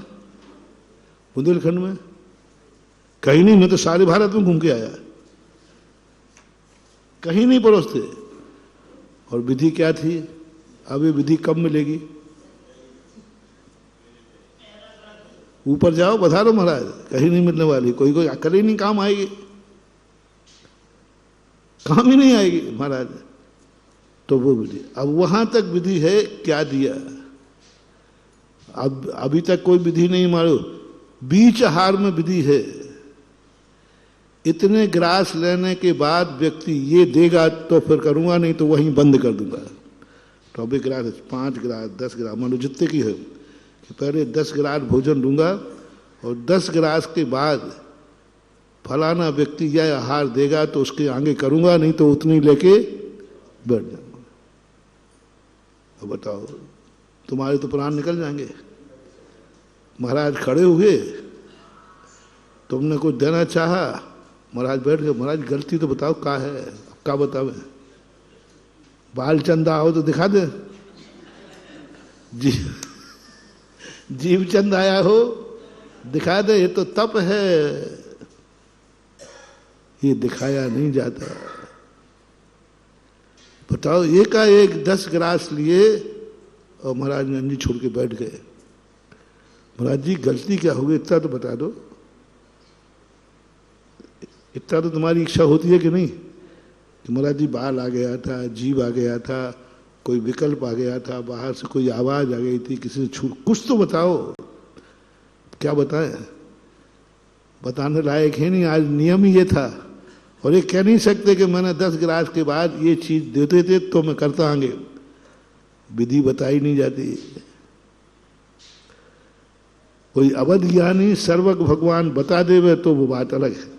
बुंदेलखंड में कहीं नहीं। मैं तो सारे भारत में घूम के आया, कहीं नहीं परोसते। और विधि क्या थी? अब ये विधि कब मिलेगी? ऊपर जाओ, बता दो महाराज, कहीं नहीं मिलने वाली। कोई कोई अकल ही नहीं काम आएगी, काम ही नहीं आएगी महाराज। तो वो विधि, अब वहां तक विधि है, क्या दिया? अब अभी तक कोई विधि नहीं मारो। बीच आहार में विधि है। इतने ग्रास लेने के बाद व्यक्ति ये देगा तो फिर करूंगा, नहीं तो वहीं बंद कर दूंगा। तो अभी ग्रास 5 ग्रास 10 ग्रास मान लो जितने की है कि पहले 10 ग्रास भोजन दूंगा और 10 ग्रास के बाद फलाना व्यक्ति यह आहार देगा तो उसके आगे करूंगा, नहीं तो उतनी लेके बैठ जाऊंगा। अब बताओ, तुम्हारे तो प्राण निकल जाएंगे। महाराज खड़े हुए, तुमने कुछ देना चाहा, महाराज बैठ गए। महाराज गलती तो बताओ क्या है, क्या बतावे? बाल चंदा हो तो दिखा दे, जीव चंद आया हो दिखा दे। ये तो तप है, ये दिखाया नहीं जाता। बताओ, एकाएक 10 ग्रास लिए और महाराज ने अंजी छोड़ के बैठ गए। महाराज जी गलती क्या होगी, इतना तो बता दो। इतना तो तुम्हारी इच्छा होती है कि नहीं कि महाराज जी बाल आ गया था, जीव आ गया था, कोई विकल्प आ गया था, बाहर से कोई आवाज आ गई थी, किसी से कुछ तो बताओ। क्या बताएं? बताने लायक है नहीं। आज नियम ही ये था। और ये कह नहीं सकते कि मैंने 10 ग्रास के बाद ये चीज देते थे तो मैं करता आगे। विधि बताई नहीं जाती। कोई अवध ज्ञानी सर्वज्ञ भगवान बता देवे तो वो बात अलग है।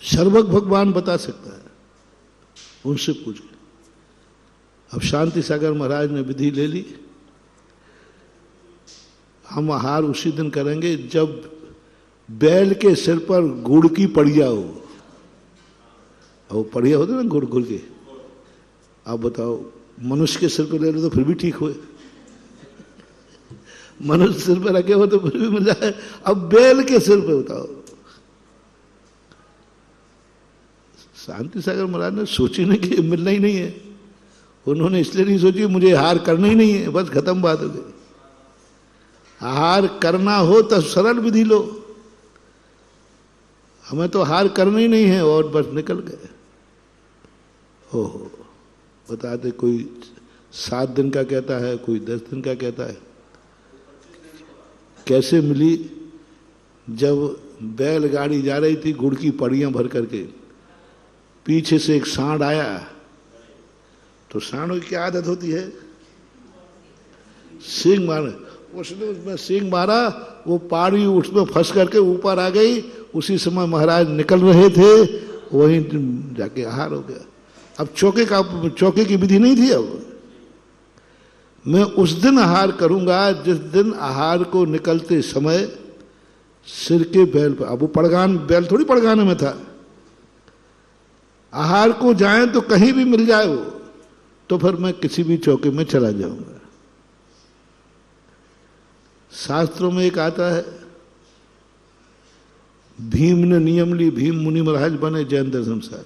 सर्वज्ञ भगवान बता सकता है, उनसे पूछ। अब शांति सागर महाराज ने विधि ले ली, हम आहार उसी दिन करेंगे जब बैल के सिर पर गुड़ की पड़िया हो। वो पड़िया होते ना गुड़ गुड़ के, आप बताओ मनुष्य के सिर पर ले लो तो फिर भी ठीक हुए, मनुष्य सिर पर रखे हो तो फिर भी मिल जाए, अब बैल के सिर पे बताओ। शांति सागर महाराज ने सोची नहीं कि मिलना ही नहीं है, उन्होंने इसलिए नहीं सोची मुझे आहार करना ही नहीं है, बस खत्म बात हो गई। आहार करना हो तो सरल विधि लो, हमें तो आहार करना ही नहीं है और बस निकल गए। ओहो, बताते कोई 7 दिन का कहता है, कोई 10 दिन का कहता है। कैसे मिली? जब बैलगाड़ी जा रही थी गुड़ की पड़ियां भर करके, पीछे से एक सांड आया, तो सांडों की क्या आदत होती है? सींग मारने, उसने उसमें सींग मारा, वो पाड़ी उसमें फंस करके ऊपर आ गई। उसी समय महाराज निकल रहे थे, वहीं जाके आहार हो गया। अब चौके की विधि नहीं थी। अब मैं उस दिन आहार करूंगा जिस दिन आहार को निकलते समय सिर के बैल पर, अब वो पड़गान बैल थोड़ी पड़गाने में था, आहार को जाए तो कहीं भी मिल जाए वो, तो फिर मैं किसी भी चौके में चला जाऊंगा। शास्त्रों में एक आता है, भीम ने नियम ली, भीम मुनि महाराज बने जैन दर्शन सार।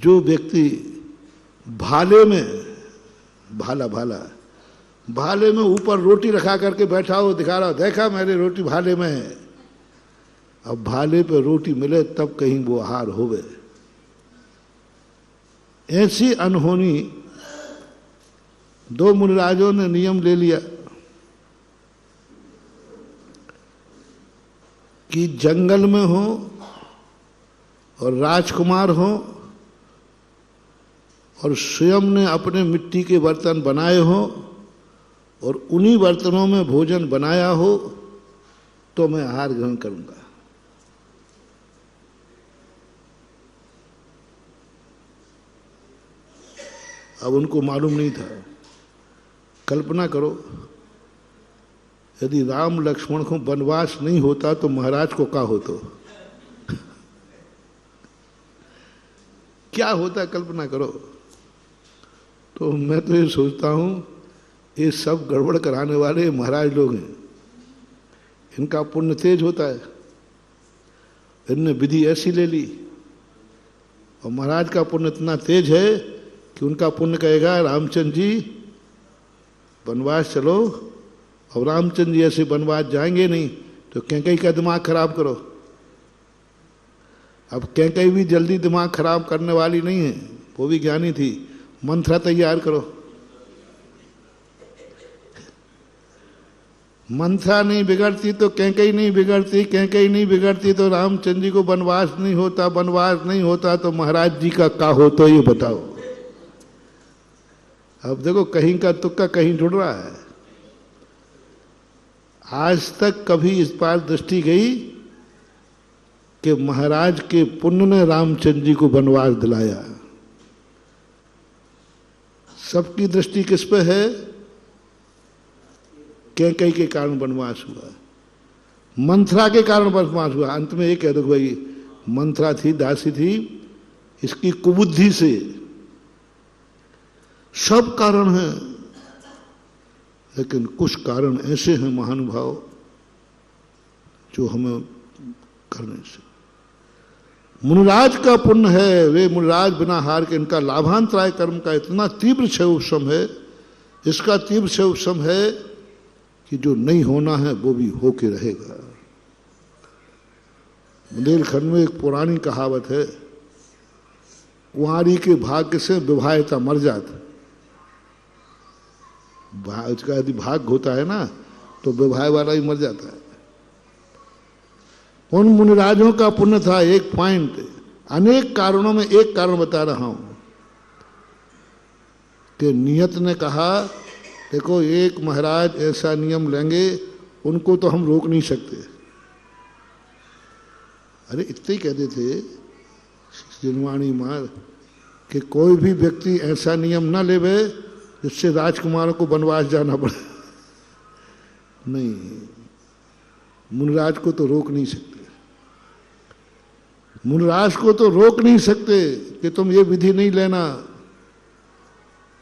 जो व्यक्ति भाले में, भाले में ऊपर रोटी रखा करके बैठा हो, दिखा रहा हो, देखा मेरी रोटी भाले में है, अब भाले पे रोटी मिले तब कहीं वो आहार होवे। ऐसी अनहोनी 2 मुनिराजों ने नियम ले लिया कि जंगल में हो और राजकुमार हो और स्वयं ने अपने मिट्टी के बर्तन बनाए हो और उन्हीं बर्तनों में भोजन बनाया हो, तो मैं आहार ग्रहण करूंगा। अब उनको मालूम नहीं था। कल्पना करो, यदि राम लक्ष्मण को वनवास नहीं होता तो महाराज को क्या होता, क्या होता, कल्पना करो। तो मैं तो ये सोचता हूं, ये सब गड़बड़ कराने वाले महाराज लोग हैं, इनका पुण्य तेज होता है। इनने विधि ऐसी ले ली और महाराज का पुण्य इतना तेज है कि उनका पुण्य कहेगा रामचंद्र जी वनवास चलो, और रामचंद्र जी ऐसे वनवास जाएंगे नहीं तो कैकई का दिमाग खराब करो। अब कैकई भी जल्दी दिमाग खराब करने वाली नहीं है, वो भी ज्ञानी थी। मंत्रा तैयार करो, मंत्रा नहीं बिगड़ती तो कैकई नहीं बिगड़ती, कैकई नहीं बिगड़ती तो रामचंद्र जी को वनवास नहीं होता, वनवास नहीं होता तो महाराज जी का क्या होता, ये बताओ। अब देखो, कहीं का तुक्का कहीं जुड़ रहा है। आज तक कभी इस बार दृष्टि गई कि महाराज के पुण्य ने रामचंद्र जी को वनवास दिलाया। सबकी दृष्टि किस पे है? कैकई के कारण वनवास हुआ, मंथरा के कारण वनवास हुआ। अंत में ये कह दो भाई, मंथरा थी, दासी थी, इसकी कुबुद्धि से सब कारण हैं, लेकिन कुछ कारण ऐसे हैं महानुभाव जो हमें करने से। मुनिराज का पुण्य है, वे मुनिराज बिना हार के, इनका लाभांतराय कर्म का इतना तीव्र क्षय उपशम है, इसका तीव्र क्षय उपशम है कि जो नहीं होना है वो भी होके रहेगा। बुंदेलखंड में एक पुरानी कहावत है, कुंवारी के भाग्य से विवाहिता मर जाता। उसका यदि भाग्य होता है ना तो विवाह वाला ही मर जाता है। उन मुनिराजों का पुण्य था। एक पॉइंट, अनेक कारणों में एक कारण बता रहा हूं कि नियत ने कहा, देखो एक महाराज ऐसा नियम लेंगे, उनको तो हम रोक नहीं सकते। अरे इतने ही कहते थे जिनवाणी मार, कि कोई भी व्यक्ति ऐसा नियम ना लेवे जिससे राजकुमारों को वनवास जाना पड़े। नहीं, मुनिराज को तो रोक नहीं सकते, मुनिराज को तो रोक नहीं सकते कि तुम ये विधि नहीं लेना।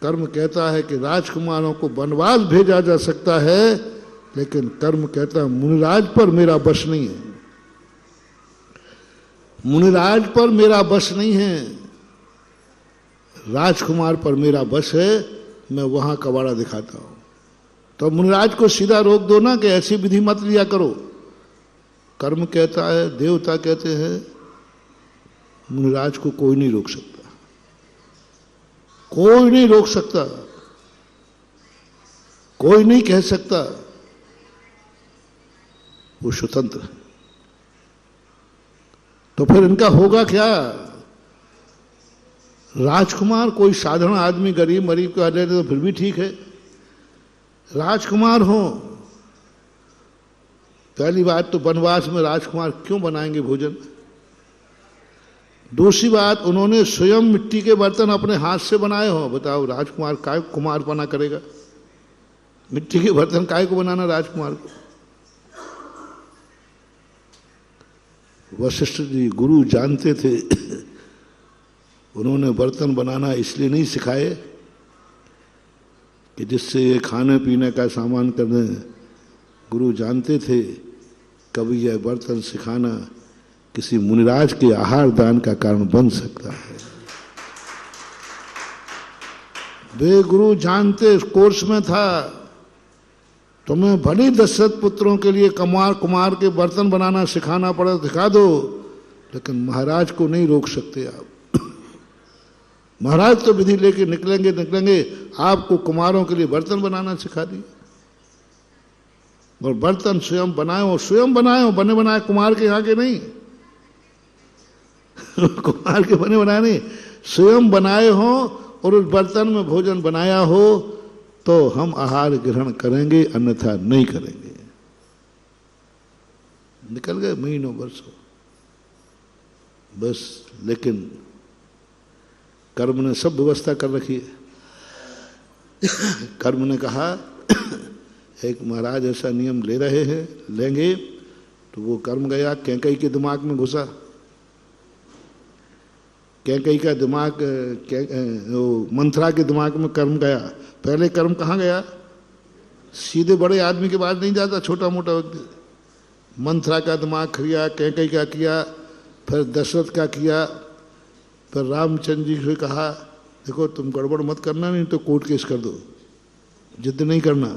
कर्म कहता है कि राजकुमारों को वनवास भेजा जा सकता है, लेकिन कर्म कहता है मुनिराज पर मेरा बस नहीं है, मुनिराज पर मेरा बस नहीं है, राजकुमार पर मेरा बस है, मैं वहां कबाड़ा दिखाता हूं। तो मुनिराज को सीधा रोक दो ना कि ऐसी विधि मत लिया करो। कर्म कहता है, देवता कहते हैं, मुनिराज को कोई नहीं रोक सकता, कोई नहीं रोक सकता, कोई नहीं कह सकता, वो स्वतंत्र है। तो फिर इनका होगा क्या? राजकुमार कोई साधारण आदमी गरीब मरीब को ले तो फिर भी ठीक है, राजकुमार हो। पहली बात तो वनवास में राजकुमार क्यों बनाएंगे भोजन? दूसरी बात, उन्होंने स्वयं मिट्टी के बर्तन अपने हाथ से बनाए हो। बताओ, राजकुमार काय कुमारपना करेगा? मिट्टी के बर्तन काय को बनाना राजकुमार को? वशिष्ठ जी गुरु जानते थे, उन्होंने बर्तन बनाना इसलिए नहीं सिखाए कि जिससे ये खाने पीने का सामान कर दें। गुरु जानते थे कभी यह बर्तन सिखाना किसी मुनिराज के आहार दान का कारण बन सकता है। वे गुरु जानते, कोर्स में था, तुम्हें भले 10 पुत्रों के लिए कुमार के बर्तन बनाना सिखाना पड़े, सिखा दो, लेकिन महाराज को नहीं रोक सकते आप। महाराज तो विधि लेके निकलेंगे, आपको कुमारों के लिए बर्तन बनाना सिखा दिए। और बर्तन स्वयं बनाए हो, बने बनाए, कुमार के यहाँ के नहीं कुमार के बने बनाए नहीं, स्वयं बनाए हो और उस बर्तन में भोजन बनाया हो तो हम आहार ग्रहण करेंगे, अन्यथा नहीं करेंगे। निकल गए महीनों वर्षों बस, लेकिन कर्म ने सब व्यवस्था कर रखी है। कर्म ने कहा एक महाराज ऐसा नियम ले रहे हैं, लेंगे, तो वो कर्म गया कैकई के दिमाग में घुसा। कैकई का दिमाग, मंथरा के दिमाग में कर्म गया। पहले कर्म कहाँ गया? सीधे बड़े आदमी के पास नहीं जाता, छोटा मोटा व्यक्ति। मंथरा का दिमाग किया, कैकई का किया, फिर दशरथ का किया, फिर रामचंद्र जी से कहा देखो तुम गड़बड़ मत करना, नहीं तो कोर्ट केस कर दो, जिद नहीं करना,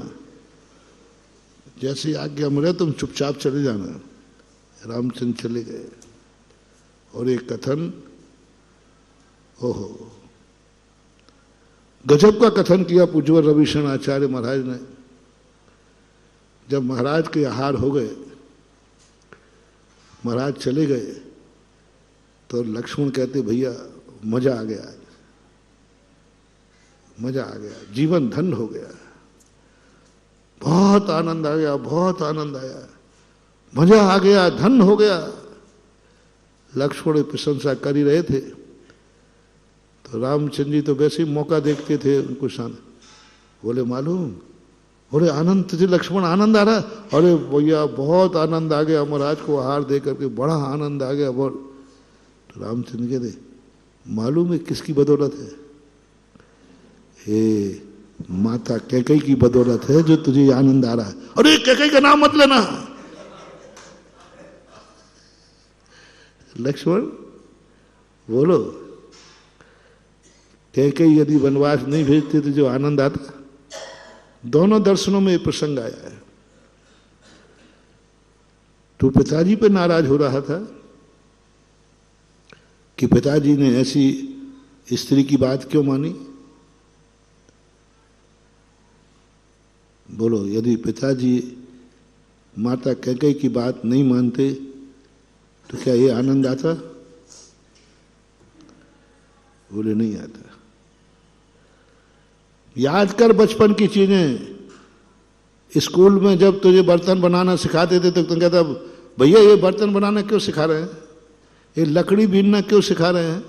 जैसी आज्ञा मिले तुम चुपचाप चले जाना। रामचंद्र चले गए और एक कथन, ओहो, गजब का कथन किया पूज्यवर रविशरण आचार्य महाराज ने। जब महाराज के आहार हो गए, महाराज चले गए, तो लक्ष्मण कहते भैया मजा आ गया, मजा आ गया, जीवन धन्य हो गया, बहुत आनंद आ गया, बहुत आनंद आया, मजा आ गया, धन्य हो गया। लक्ष्मण प्रशंसा कर ही रहे थे, तो रामचंद्र जी तो वैसे ही मौका देखते थे उनको शान। बोले मालूम, बोले आनंद तुझे लक्ष्मण आनंद आ रहा? अरे भैया बहुत आनंद आ गया, महाराज को आहार दे करके बड़ा आनंद आ गया बहुत। तो रामचंद्र कहते मालूम है किसकी बदौलत है? हे माता कैकई की बदौलत है जो तुझे आनंद आ रहा है। अरे कैकई का नाम मत लेना। लक्ष्मण बोलो, कैकई यदि वनवास नहीं भेजते तो जो आनंद आता। दोनों दर्शनों में प्रसंग आया है। तो पिताजी पे नाराज हो रहा था कि पिताजी ने ऐसी स्त्री की बात क्यों मानी। बोलो, यदि पिताजी माता कैकई की बात नहीं मानते तो क्या ये आनंद आता? बोले नहीं आता। याद कर बचपन की चीजें। स्कूल में जब तुझे बर्तन बनाना सिखाते थे तो तुम कहता भैया ये बर्तन बनाना क्यों सिखा रहे हैं, ये लकड़ी बीनना क्यों सिखा रहे हैं?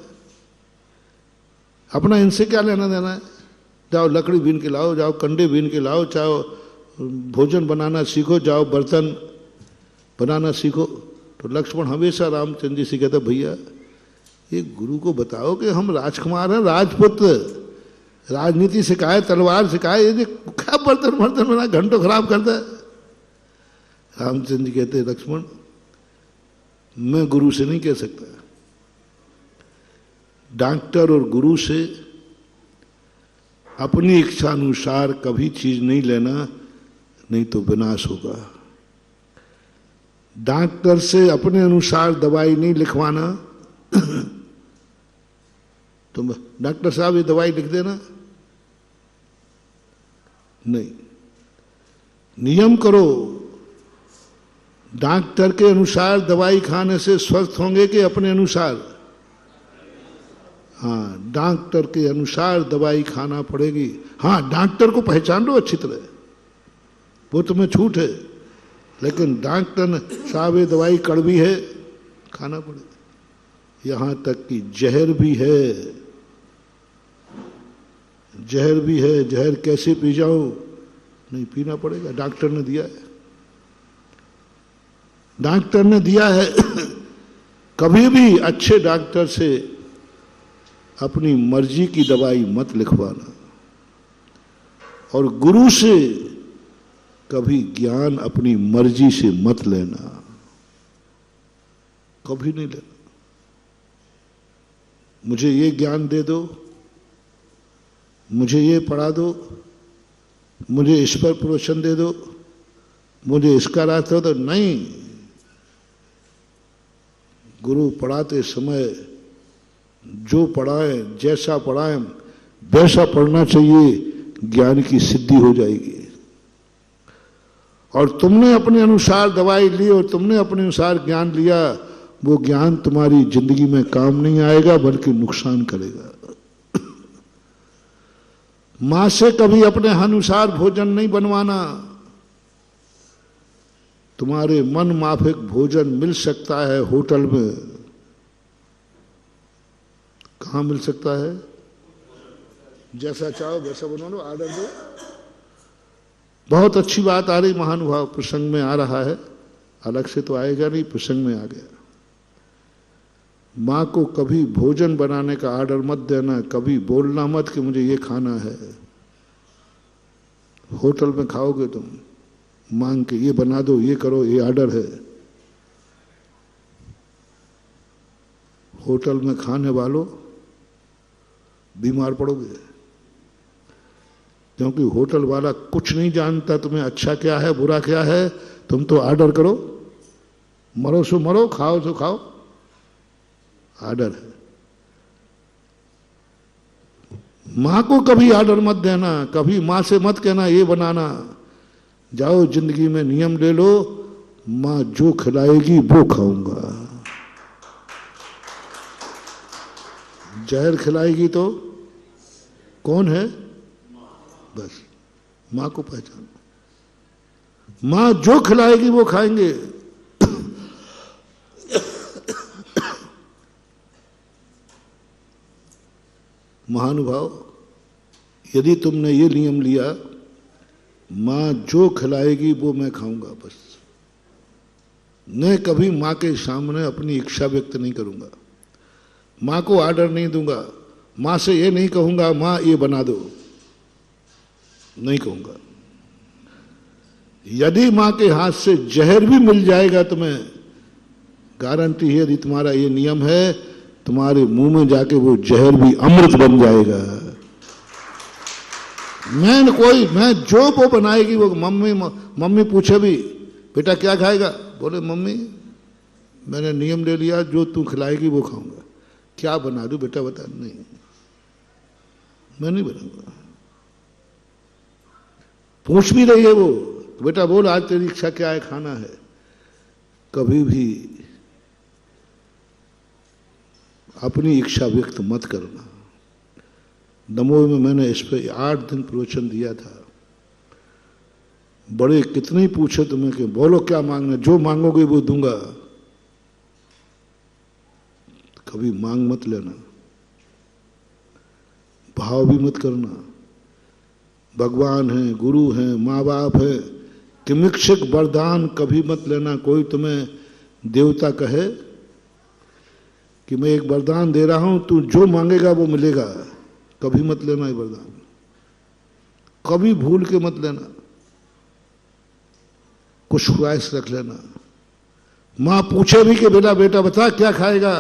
अपना इनसे क्या लेना देना है? जाओ लकड़ी बीन के लाओ, जाओ कंडे बीन के लाओ, चाहो भोजन बनाना सीखो, जाओ बर्तन बनाना सीखो। तो लक्ष्मण हमेशा रामचंद्र जी से कहता, भैया ये गुरु को बताओ कि हम राजकुमार हैं, राजपुत्र, राजनीति सिखाए, तलवार सिखाए, ये क्या बर्तन बर्तन बना घंटों खराब करता है। रामचंद्र जी कहते, लक्ष्मण मैं गुरु से नहीं कह सकता, डॉक्टर और गुरु से अपनी इच्छा अनुसार कभी चीज नहीं लेना, नहीं तो विनाश होगा। डॉक्टर से अपने अनुसार दवाई नहीं लिखवाना। तुम डॉक्टर साहब ये दवाई लिख देना, नहीं, नियम करो। डॉक्टर के अनुसार दवाई खाने से स्वस्थ होंगे कि अपने अनुसार? हाँ, डॉक्टर के अनुसार दवाई खाना पड़ेगी। हाँ, डॉक्टर को पहचान लो अच्छी तरह, वो तुम्हें छूट है, लेकिन डॉक्टर साहब ये दवाई कड़वी है, खाना पड़ेगा। यहां तक कि जहर भी है, जहर भी है, जहर कैसे पी जाओ? नहीं, पीना पड़ेगा, डॉक्टर ने दिया है, डॉक्टर ने दिया है। कभी भी अच्छे डॉक्टर से अपनी मर्जी की दवाई मत लिखवाना, और गुरु से कभी ज्ञान अपनी मर्जी से मत लेना, कभी नहीं लेना। मुझे ये ज्ञान दे दो, मुझे ये पढ़ा दो, मुझे इस पर प्रोत्साहन दे दो, मुझे इसका रास्ता दो, नहीं। गुरु पढ़ाते समय जो पढ़ाएं, जैसा पढ़ाएं, वैसा पढ़ना चाहिए, ज्ञान की सिद्धि हो जाएगी। और तुमने अपने अनुसार दवाई ली और तुमने अपने अनुसार ज्ञान लिया, वो ज्ञान तुम्हारी जिंदगी में काम नहीं आएगा, बल्कि नुकसान करेगा। मां से कभी अपने अनुसार भोजन नहीं बनवाना। तुम्हारे मन माफिक भोजन मिल सकता है होटल में, कहां मिल सकता है? जैसा चाहो वैसा बना लो, ऑर्डर दो। बहुत अच्छी बात आ रही महानुभाव, प्रसंग में आ रहा है, अलग से तो आएगा नहीं, प्रसंग में आ गया। मां को कभी भोजन बनाने का ऑर्डर मत देना, कभी बोलना मत कि मुझे ये खाना है। होटल में खाओगे तुम, मांग के ये बना दो, ये करो, ये ऑर्डर है। होटल में खाने वालों बीमार पड़ोगे, क्योंकि होटल वाला कुछ नहीं जानता तुम्हें अच्छा क्या है बुरा क्या है। तुम तो ऑर्डर करो, मरो सो मरो, खाओ सो खाओ, ऑर्डर है। मां को कभी ऑर्डर मत देना, कभी मां से मत कहना ये बनाना। जाओ जिंदगी में नियम ले लो, मां जो खिलाएगी वो खाऊंगा। जहर खिलाएगी तो कौन है? बस मां को पहचानो, मां जो खिलाएगी वो खाएंगे। महानुभाव, यदि तुमने ये नियम लिया, मां जो खिलाएगी वो मैं खाऊंगा, बस, मैं कभी मां के सामने अपनी इच्छा व्यक्त नहीं करूंगा, मां को ऑर्डर नहीं दूंगा, मां से ये नहीं कहूंगा मां ये बना दो, नहीं कहूंगा। यदि मां के हाथ से जहर भी मिल जाएगा तुम्हें, गारंटी है, यदि तुम्हारा ये नियम है, तुम्हारे मुंह में जाके वो जहर भी अमृत बन जाएगा। मैं जो वो बनाएगी वो, मम्मी पूछे भी बेटा क्या खाएगा, बोले मम्मी मैंने नियम ले लिया, जो तू खिलाएगी वो खाऊंगा। क्या बना दूं बेटा बता? नहीं, मैं नहीं बनाऊंगा। पूछ भी रही है वो, बेटा बोल आज तेरी इच्छा क्या है, खाना है। कभी भी अपनी इच्छा व्यक्त मत करना। दमोह में मैंने इस पे 8 दिन प्रवचन दिया था। बड़े कितने ही पूछे तुम्हें कि बोलो क्या मांगना, जो मांगोगे वो दूंगा। कभी मांग मत लेना। भाव भी मत करना। भगवान है, गुरु है, माँ बाप है, किमिक्षक वरदान कभी मत लेना। कोई तुम्हें देवता कहे कि मैं एक वरदान दे रहा हूं, तू जो मांगेगा वो मिलेगा, कभी मत लेना ये वरदान, कभी भूल के मत लेना। कुछ ख्वाहिश रख लेना। मां पूछे भी कि बेटा बेटा बता क्या खाएगा,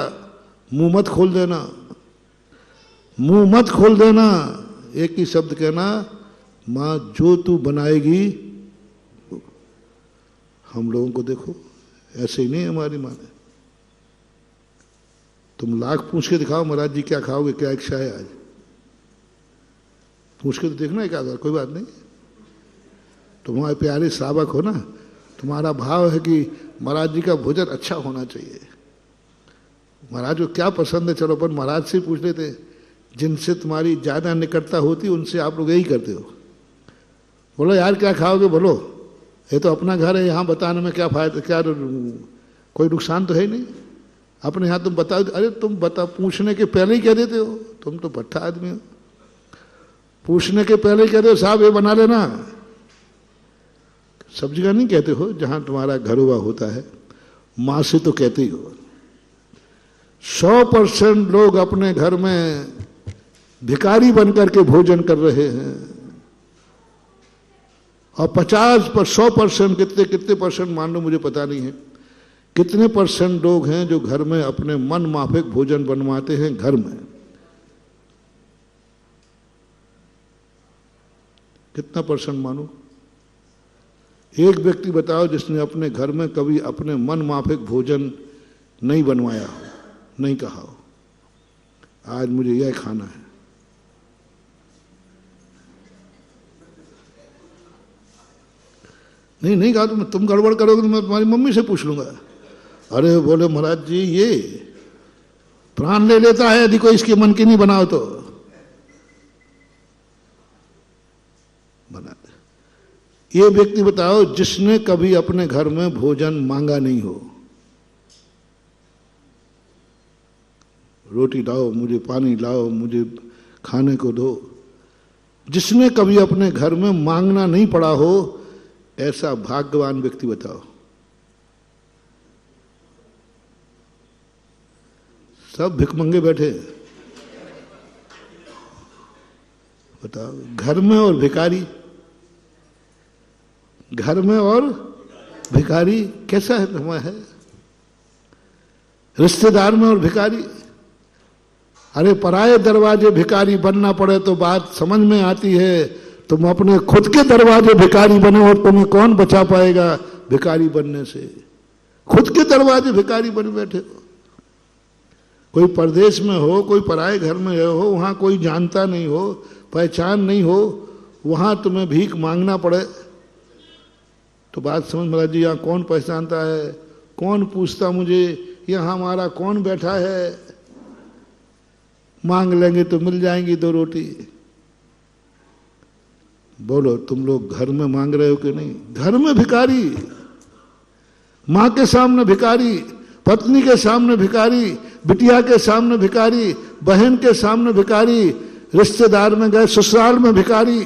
मुंह मत खोल देना, मुंह मत खोल देना। एक ही शब्द कहना, मां जो तू बनाएगी। हम लोगों को देखो, ऐसे ही नहीं हमारी मां ने। तुम लाख पूछ के दिखाओ महाराज जी क्या खाओगे, क्या इच्छा है आज, पूछ के तो देखना एक आधार, कोई बात नहीं। तुम्हारे प्यारे श्रावक हो ना, तुम्हारा भाव है कि महाराज जी का भोजन अच्छा होना चाहिए। महाराज को क्या पसंद है, चलो अपन महाराज से पूछ लेते, जिनसे तुम्हारी ज्यादा निकटता होती उनसे आप लोग यही करते हो। बोलो यार क्या खाओगे, बोलो, ये तो अपना घर है, यहाँ बताने में क्या फायदा, क्या कोई नुकसान तो है नहीं। अपने यहाँ तुम बताओ, अरे तुम बता, पूछने के पहले ही कह देते हो, तुम तो भट्ठा आदमी हो। पूछने के पहले ही कहते हो साहब ये बना लेना। सब जगह नहीं कहते हो, जहां तुम्हारा घर हुआ होता है, मां से तो कहते ही हो। 100% लोग अपने घर में भिखारी बनकर के भोजन कर रहे हैं, और 100% कितने कितने परसेंट मान लो मुझे पता नहीं है, कितने परसेंट लोग हैं जो घर में अपने मन माफिक भोजन बनवाते हैं घर में। कितना परसेंट मानो? एक व्यक्ति बताओ जिसने अपने घर में कभी अपने मन माफिक भोजन नहीं बनवाया हो, नहीं कहा हो आज मुझे यह खाना है। नहीं कहा तुम गड़बड़ करोगे तो मैं तुम्हारी मम्मी से पूछ लूंगा। अरे बोले महाराज जी ये प्राण ले लेता है यदि कोई इसके मन की नहीं बनाओ तो। बना दे। ये व्यक्ति बताओ जिसने कभी अपने घर में भोजन मांगा नहीं हो, रोटी लाओ, मुझे पानी लाओ, मुझे खाने को दो, जिसने कभी अपने घर में मांगना नहीं पड़ा हो, ऐसा भाग्यवान व्यक्ति बताओ। सब भिखमंगे बैठे, बताओ। घर में और भिखारी, घर में और भिखारी कैसा है तुम्हारा है? रिश्तेदार में और भिखारी। अरे पराये दरवाजे भिखारी बनना पड़े तो बात समझ में आती है, तुम अपने खुद के दरवाजे भिखारी बने और तुम्हें कौन बचा पाएगा भिखारी बनने से? खुद के दरवाजे भिखारी बन बैठे हो। कोई परदेश में हो, कोई पराये घर में हो, वहां कोई जानता नहीं हो, पहचान नहीं हो, वहां तुम्हें भीख मांगना पड़े तो बात समझ। महाराज जी यहाँ कौन पहचानता है, कौन पूछता मुझे यहाँ हमारा कौन बैठा है? मांग लेंगे तो मिल जाएंगी दो रोटी। बोलो तुम लोग घर में मांग रहे हो कि नहीं? घर में भिखारी, मां के सामने भिखारी, पत्नी के सामने भिखारी, बिटिया के सामने भिखारी, बहन के सामने भिखारी, रिश्तेदार में गए ससुराल में भिखारी,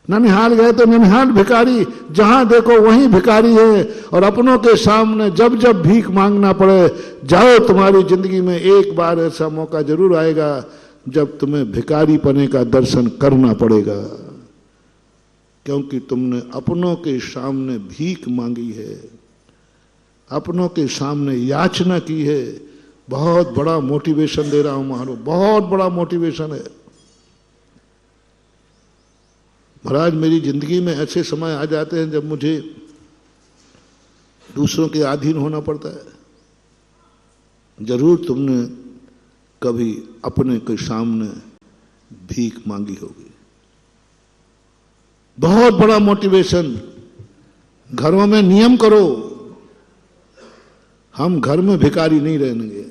ननिहाल गए तो ननिहाल भिखारी, जहां देखो वहीं भिखारी है। और अपनों के सामने जब जब भीख मांगना पड़े, जाओ तुम्हारी जिंदगी में एक बार ऐसा मौका जरूर आएगा जब तुम्हें भिखारी पने का दर्शन करना पड़ेगा, क्योंकि तुमने अपनों के सामने भीख मांगी है, अपनों के सामने याचना की है। बहुत बड़ा मोटिवेशन दे रहा हूं महाराज, बहुत बड़ा मोटिवेशन है महाराज। मेरी जिंदगी में ऐसे समय आ जाते हैं जब मुझे दूसरों के अधीन होना पड़ता है। जरूर तुमने कभी अपने के सामने भीख मांगी होगी। बहुत बड़ा मोटिवेशन। घरों में नियम करो, हम घर में भिखारी नहीं रहेंगे,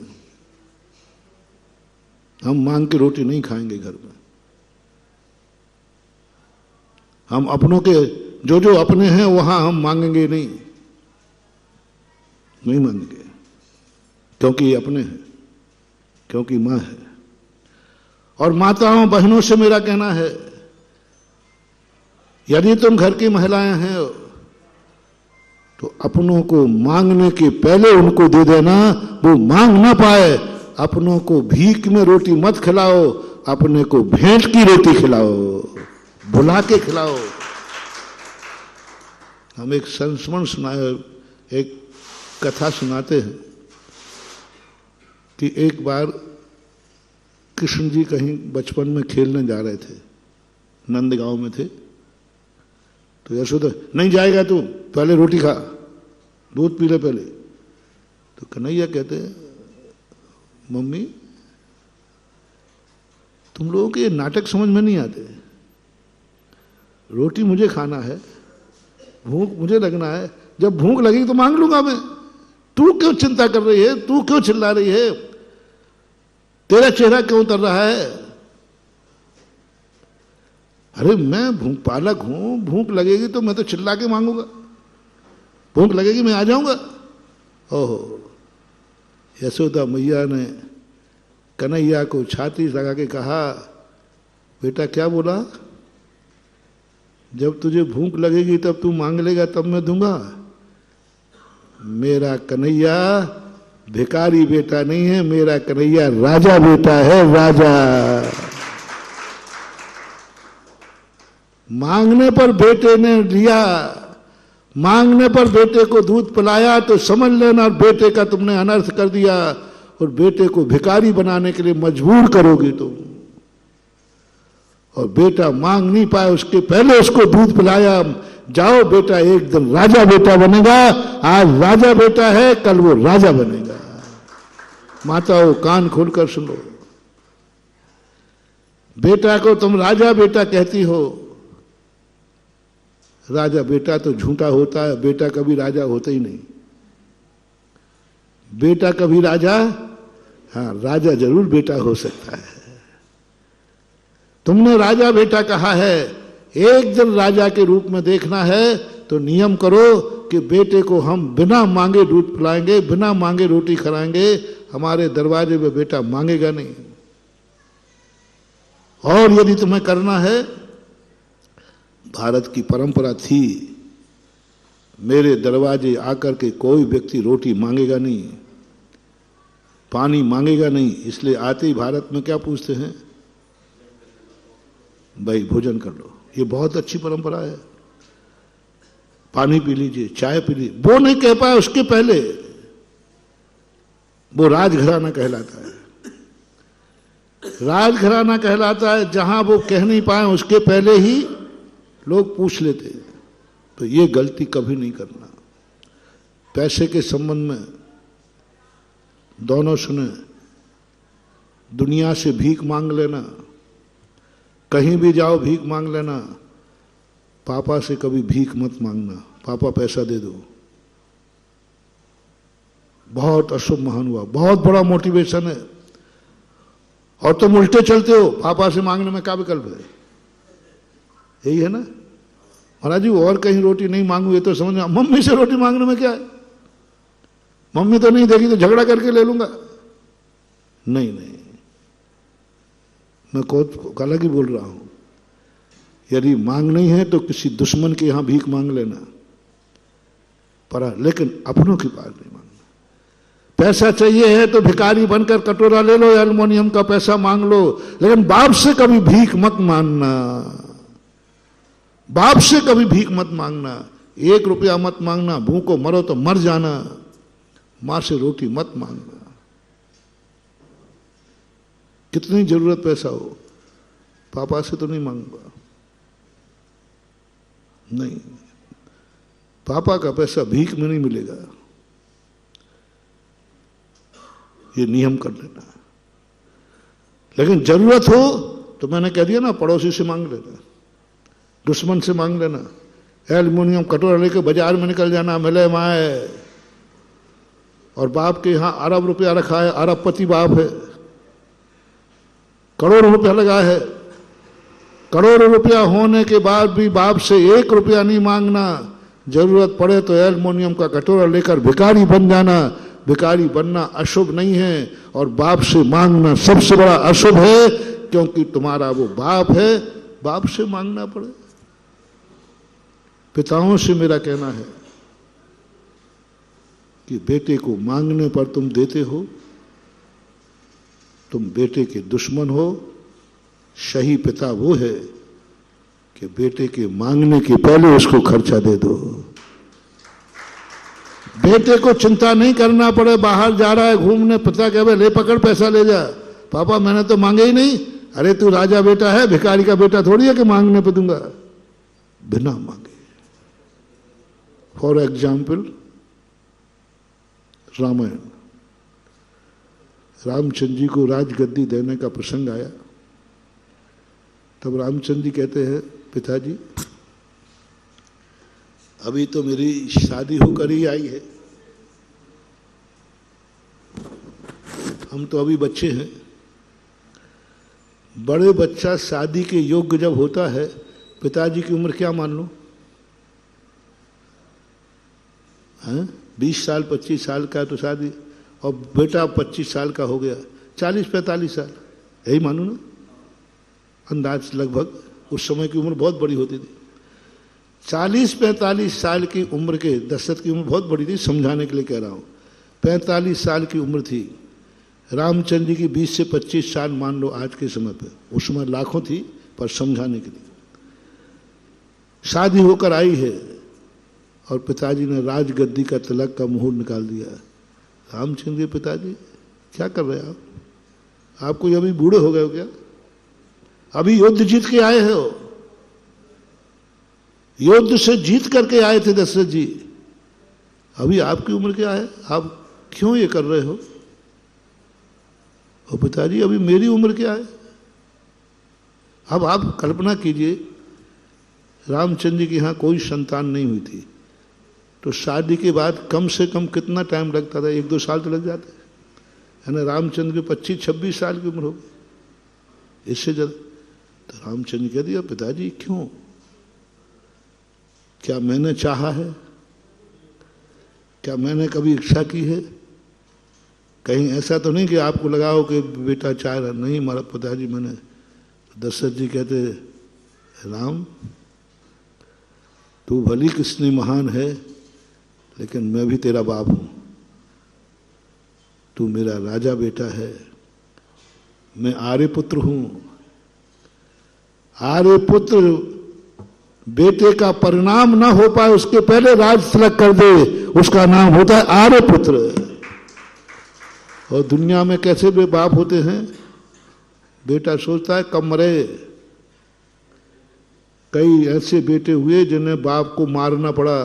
हम मांग के रोटी नहीं खाएंगे घर में। हम अपनों के जो जो अपने हैं वहां हम मांगेंगे नहीं मांगेंगे, क्योंकि ये अपने हैं, क्योंकि मां है। और माताओं बहनों से मेरा कहना है, यदि तुम घर की महिलाएं हैं तो अपनों को मांगने के पहले उनको दे देना, वो मांग ना पाए। अपनों को भीख में रोटी मत खिलाओ, अपने को भेंट की रोटी खिलाओ, बुला के खिलाओ। हम एक संस्मरण सुनाए, एक कथा सुनाते हैं कि एक बार कृष्ण जी कहीं बचपन में खेलने जा रहे थे, नंदगांव में थे, तो यशोदा, नहीं जाएगा तू, पहले रोटी खा, दूध पी ले पहले। तो कन्हैया कहते हैं, मम्मी तुम लोगों के नाटक समझ में नहीं आते, रोटी मुझे खाना है, भूख मुझे लगना है, जब भूख लगेगी तो मांग लूंगा मैं, तू क्यों चिंता कर रही है, तू क्यों चिल्ला रही है, तेरा चेहरा क्यों उतर रहा है? अरे मैं भूख पालक हूं, भूख लगेगी तो मैं तो चिल्ला के मांगूंगा, भूख लगेगी मैं आ जाऊंगा। ओहो, यशोदा मैया ने कन्हैया को छाती लगा के कहा, बेटा क्या बोला? जब तुझे भूख लगेगी तब तू मांग लेगा, तब मैं दूंगा। मेरा कन्हैया भिखारी बेटा नहीं है, मेरा कन्हैया राजा बेटा है, राजा। मांगने पर बेटे ने लिया, मांगने पर बेटे को दूध पिलाया तो समझ लेना बेटे का तुमने अनर्थ कर दिया, और बेटे को भिखारी बनाने के लिए मजबूर करोगे तुम। और बेटा मांग नहीं पाया, उसके पहले उसको दूध पिलाया, जाओ बेटा एक दिन राजा बेटा बनेगा, आज राजा बेटा है, कल वो राजा बनेगा। माताओं कान खोलकर सुनो, बेटा को तुम राजा बेटा कहती हो, राजा बेटा तो झूठा होता है, बेटा कभी राजा होता ही नहीं। बेटा कभी राजा, हाँ राजा जरूर बेटा हो सकता है। तुमने राजा बेटा कहा है, एक दिन राजा के रूप में देखना है तो नियम करो कि बेटे को हम बिना मांगे दूध पिलाएंगे, बिना मांगे रोटी खिलाएंगे, हमारे दरवाजे पे बेटा मांगेगा नहीं। और यदि तुम्हें करना है, भारत की परंपरा थी, मेरे दरवाजे आकर के कोई व्यक्ति रोटी मांगेगा नहीं, पानी मांगेगा नहीं, इसलिए आते ही भारत में क्या पूछते हैं, भाई भोजन कर लो। ये बहुत अच्छी परंपरा है, पानी पी लीजिए, चाय पी लीजिए। वो नहीं कह पाया उसके पहले, वो राजघराना कहलाता है। राजघराना कहलाता है जहां वो कह नहीं पाए उसके पहले ही लोग पूछ लेते हैं। तो ये गलती कभी नहीं करना। पैसे के संबंध में दोनों सुने, दुनिया से भीख मांग लेना, कहीं भी जाओ भीख मांग लेना, पापा से कभी भीख मत मांगना, पापा पैसा दे दो। बहुत अशुभ महान हुआ, बहुत बड़ा मोटिवेशन है। और तुम उल्टे चलते हो, पापा से मांगने में क्या विकल्प है? यही है ना महाराज जी, और कहीं रोटी नहीं मांगू, ये तो समझ, मम्मी से रोटी मांगने में क्या है? मम्मी तो नहीं देगी तो झगड़ा करके ले लूंगा। नहीं नहीं, मैं अलग ही बोल रहा हूं। यदि मांग नहीं है तो किसी दुश्मन के यहां भीख मांग लेना, पर लेकिन अपनों के पास नहीं मांगना। पैसा चाहिए है तो भिखारी बनकर कटोरा ले लो, एल्युमिनियम का पैसा मांग लो, लेकिन बाप से कभी भीख मत मांगना। बाप से कभी भीख मत मांगना, 1 रुपया मत मांगना, भूखो मरो तो मर जाना। मां से रोटी मत मांगना, कितनी जरूरत पैसा हो, पापा से तो नहीं मांगूंगा। नहीं, पापा का पैसा भीख में नहीं मिलेगा, ये नियम कर लेना। लेकिन जरूरत हो तो मैंने कह दिया ना, पड़ोसी से मांग लेना, दुश्मन से मांग लेना। एल्युमिनियम कटोरा लेकर बाजार में निकल जाना, मिले माए, और बाप के यहां अरब रुपया रखा है, अरबपति बाप है, करोड़ रुपया लगा है। करोड़ रुपया होने के बाद भी बाप से 1 रुपया नहीं मांगना। जरूरत पड़े तो एल्युमिनियम का कटोरा लेकर भिखारी बन जाना। भिखारी बनना अशुभ नहीं है, और बाप से मांगना सबसे बड़ा अशुभ है। क्योंकि तुम्हारा वो बाप है, बाप से मांगना पड़े। पिताओं से मेरा कहना है कि बेटे को मांगने पर तुम देते हो, तुम बेटे के दुश्मन हो। सही पिता वो है कि बेटे के मांगने के पहले उसको खर्चा दे दो। बेटे को चिंता नहीं करना पड़े, बाहर जा रहा है घूमने, पिता कहे ले पकड़ पैसा ले जा। पापा मैंने तो मांगे ही नहीं। अरे तू राजा बेटा है, भिखारी का बेटा थोड़ी है कि मांगने पे दूंगा। बिना मांगे। फॉर एग्जाम्पल रामायण, रामचंद्र जी को राजगद्दी देने का प्रसंग आया। तब रामचंद्र जी कहते हैं पिताजी अभी तो मेरी शादी होकर ही आई है, हम तो अभी बच्चे हैं। बड़े बच्चा शादी के योग्य जब होता है, पिताजी की उम्र क्या मान लो, हैं? 20 साल 25 साल का तो शादी, और बेटा 25 साल का हो गया, 40-45 साल, यही मानो ना अंदाज लगभग। उस समय की उम्र बहुत बड़ी होती थी। 40-45 साल की उम्र के, दशरथ की उम्र बहुत बड़ी थी, समझाने के लिए कह रहा हूँ। 45 साल की उम्र थी रामचंद्र जी की, 20 से 25 साल मान लो आज के समय पे। उस समय लाखों थी, पर समझाने के लिए। शादी होकर आई है और पिताजी ने राजगद्दी का तिलक का मुहूर्त निकाल दिया। रामचंद्र जी पिताजी क्या कर रहे हैं आप? कोई अभी बूढ़े हो गए हो क्या? अभी युद्ध जीत के आए हो, युद्ध से जीत करके आए थे दशरथ जी। अभी आपकी उम्र क्या है? आप क्यों ये कर रहे हो? और पिताजी अभी मेरी उम्र क्या है? अब आप कल्पना कीजिए, रामचंद्र जी के यहाँ कोई संतान नहीं हुई थी, तो शादी के बाद कम से कम कितना टाइम लगता था? 1-2 साल तो लग जाते, है ना। रामचंद्र की 25-26 साल की उम्र हो गई, इससे ज्यादा। तो रामचंद्र कह दिया पिताजी क्यों? क्या मैंने चाहा है? क्या मैंने कभी इच्छा की है? कहीं ऐसा तो नहीं कि आपको लगा हो कि बेटा चाह रहा? नहीं मारा पिताजी मैंने। दशरथ जी कहते राम तू भली किसने महान है, लेकिन मैं भी तेरा बाप हूं। तू मेरा राजा बेटा है, मैं आर्यपुत्र हूं। आर्यपुत्र बेटे का परिणाम ना हो पाए उसके पहले राज तिलक कर दे, उसका नाम होता है आर्यपुत्र। और दुनिया में कैसे वे बाप होते हैं? बेटा सोचता है कब मरे। कई ऐसे बेटे हुए जिन्हें बाप को मारना पड़ा,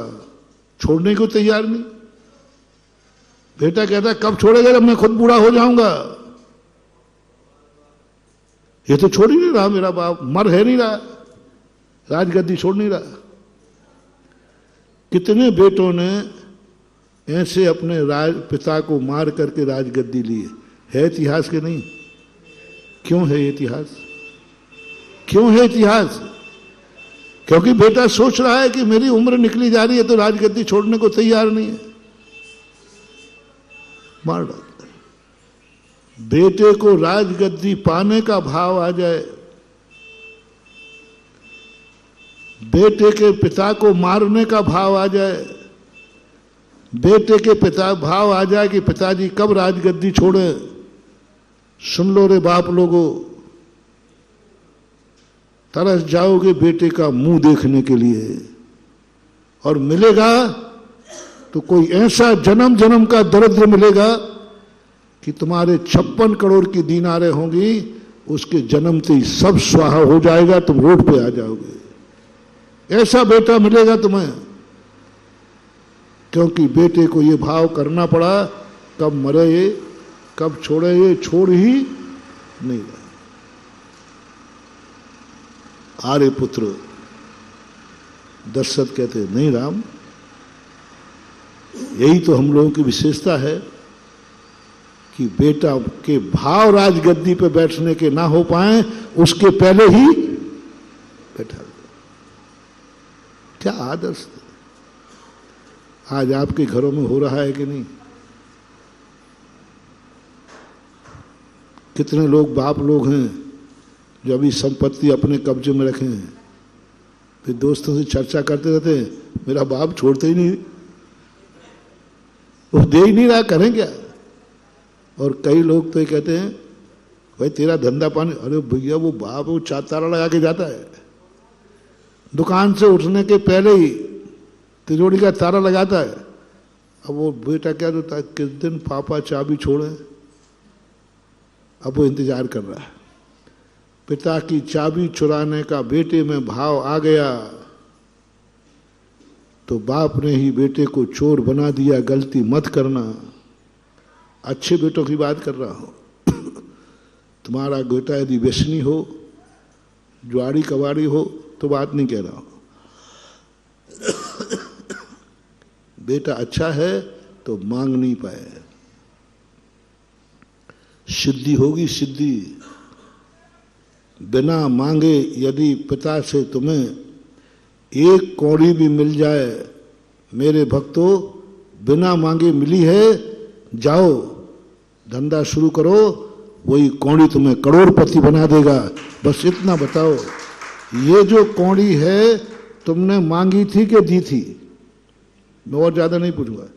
छोड़ने को तैयार नहीं। बेटा कहता है कब छोड़ेगा? जब मैं खुद बूढ़ा हो जाऊंगा। ये तो छोड़ ही नहीं रहा, मेरा बाप मर है नहीं रहा, राजगद्दी छोड़ नहीं रहा। कितने बेटों ने ऐसे अपने पिता को मार करके राजगद्दी ली है इतिहास के नहीं? क्यों है इतिहास? क्यों है इतिहास? क्योंकि बेटा सोच रहा है कि मेरी उम्र निकली जा रही है, तो राजगद्दी छोड़ने को तैयार नहीं है, मार डालता है। बेटे को राजगद्दी पाने का भाव आ जाए, बेटे के पिता को मारने का भाव आ जाए, बेटे के पिता भाव आ जाए कि पिताजी कब राजगद्दी छोड़े। सुन लो रे बाप लोगों, तरस जाओगे बेटे का मुंह देखने के लिए, और मिलेगा तो कोई ऐसा जन्म जन्म का दरिद्र मिलेगा कि तुम्हारे 56 करोड़ की दीनारें होंगी, उसके जन्मते ही सब स्वाहा हो जाएगा, तुम रोड पे आ जाओगे। ऐसा बेटा मिलेगा तुम्हें, क्योंकि बेटे को ये भाव करना पड़ा कब मरे ये, कब छोड़े ये, छोड़ ही नहीं रहा। आर्यपुत्र दशरथ कहते नहीं राम, यही तो हम लोगों की विशेषता है कि बेटा के भाव राजगद्दी पे बैठने के ना हो पाए, उसके पहले ही बैठा। क्या आदर्श आज आपके घरों में हो रहा है कि नहीं? कितने लोग बाप लोग हैं जो अभी संपत्ति अपने कब्जे में रखे हैं, फिर दोस्तों से चर्चा करते रहते हैं, मेरा बाप छोड़ते ही नहीं, वो दे ही नहीं रहा, करें क्या। और कई लोग तो ये कहते हैं भाई तेरा धंधा पानी, अरे भैया वो बाप वो ताला लगा के जाता है, दुकान से उठने के पहले ही तिजोरी का ताला लगाता है। अब वो बेटा क्या होता है, किस दिन पापा चाबी छोड़े, अब वो इंतजार कर रहा है। पिता की चाबी चुराने का बेटे में भाव आ गया तो बाप ने ही बेटे को चोर बना दिया। गलती मत करना, अच्छे बेटों की बात कर रहा हूं। तुम्हारा बेटा यदि व्यसनी हो, जुआड़ी कबाड़ी हो तो बात नहीं कह रहा हूं। बेटा अच्छा है तो मांग नहीं पाए, सिद्धि होगी सिद्धि। बिना मांगे यदि पिता से तुम्हें एक कौड़ी भी मिल जाए, मेरे भक्तों बिना मांगे मिली है, जाओ धंधा शुरू करो, वही कौड़ी तुम्हें करोड़पति बना देगा। बस इतना बताओ, ये जो कौड़ी है तुमने मांगी थी कि दी थी? मैं और ज्यादा नहीं पूछूंगा।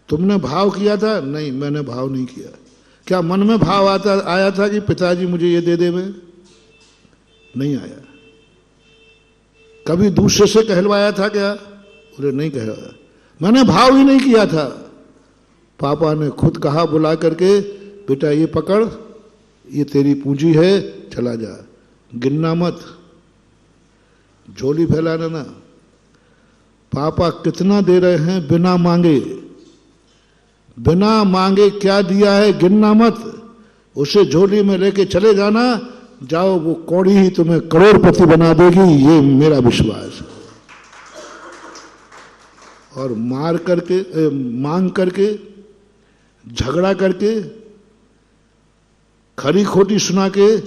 तुमने भाव किया था? नहीं, मैंने भाव नहीं किया। क्या मन में भाव आया था कि पिताजी मुझे ये दे दे? में नहीं आया। कभी दूसरे से कहलवाया था क्या? बोले नहीं कहलवाया, मैंने भाव ही नहीं किया था। पापा ने खुद कहा बुला करके, बेटा ये पकड़, ये तेरी पूंजी है, चला जा, गिनना मत, झोली फैलाना ना। पापा कितना दे रहे हैं बिना मांगे, बिना मांगे क्या दिया है गिनना मत, उसे झोली में लेके चले जाना। जाओ, वो कौड़ी ही तुम्हें करोड़पति बना देगी, ये मेरा विश्वास है। और मांग करके, झगड़ा करके, खरी खोटी सुना के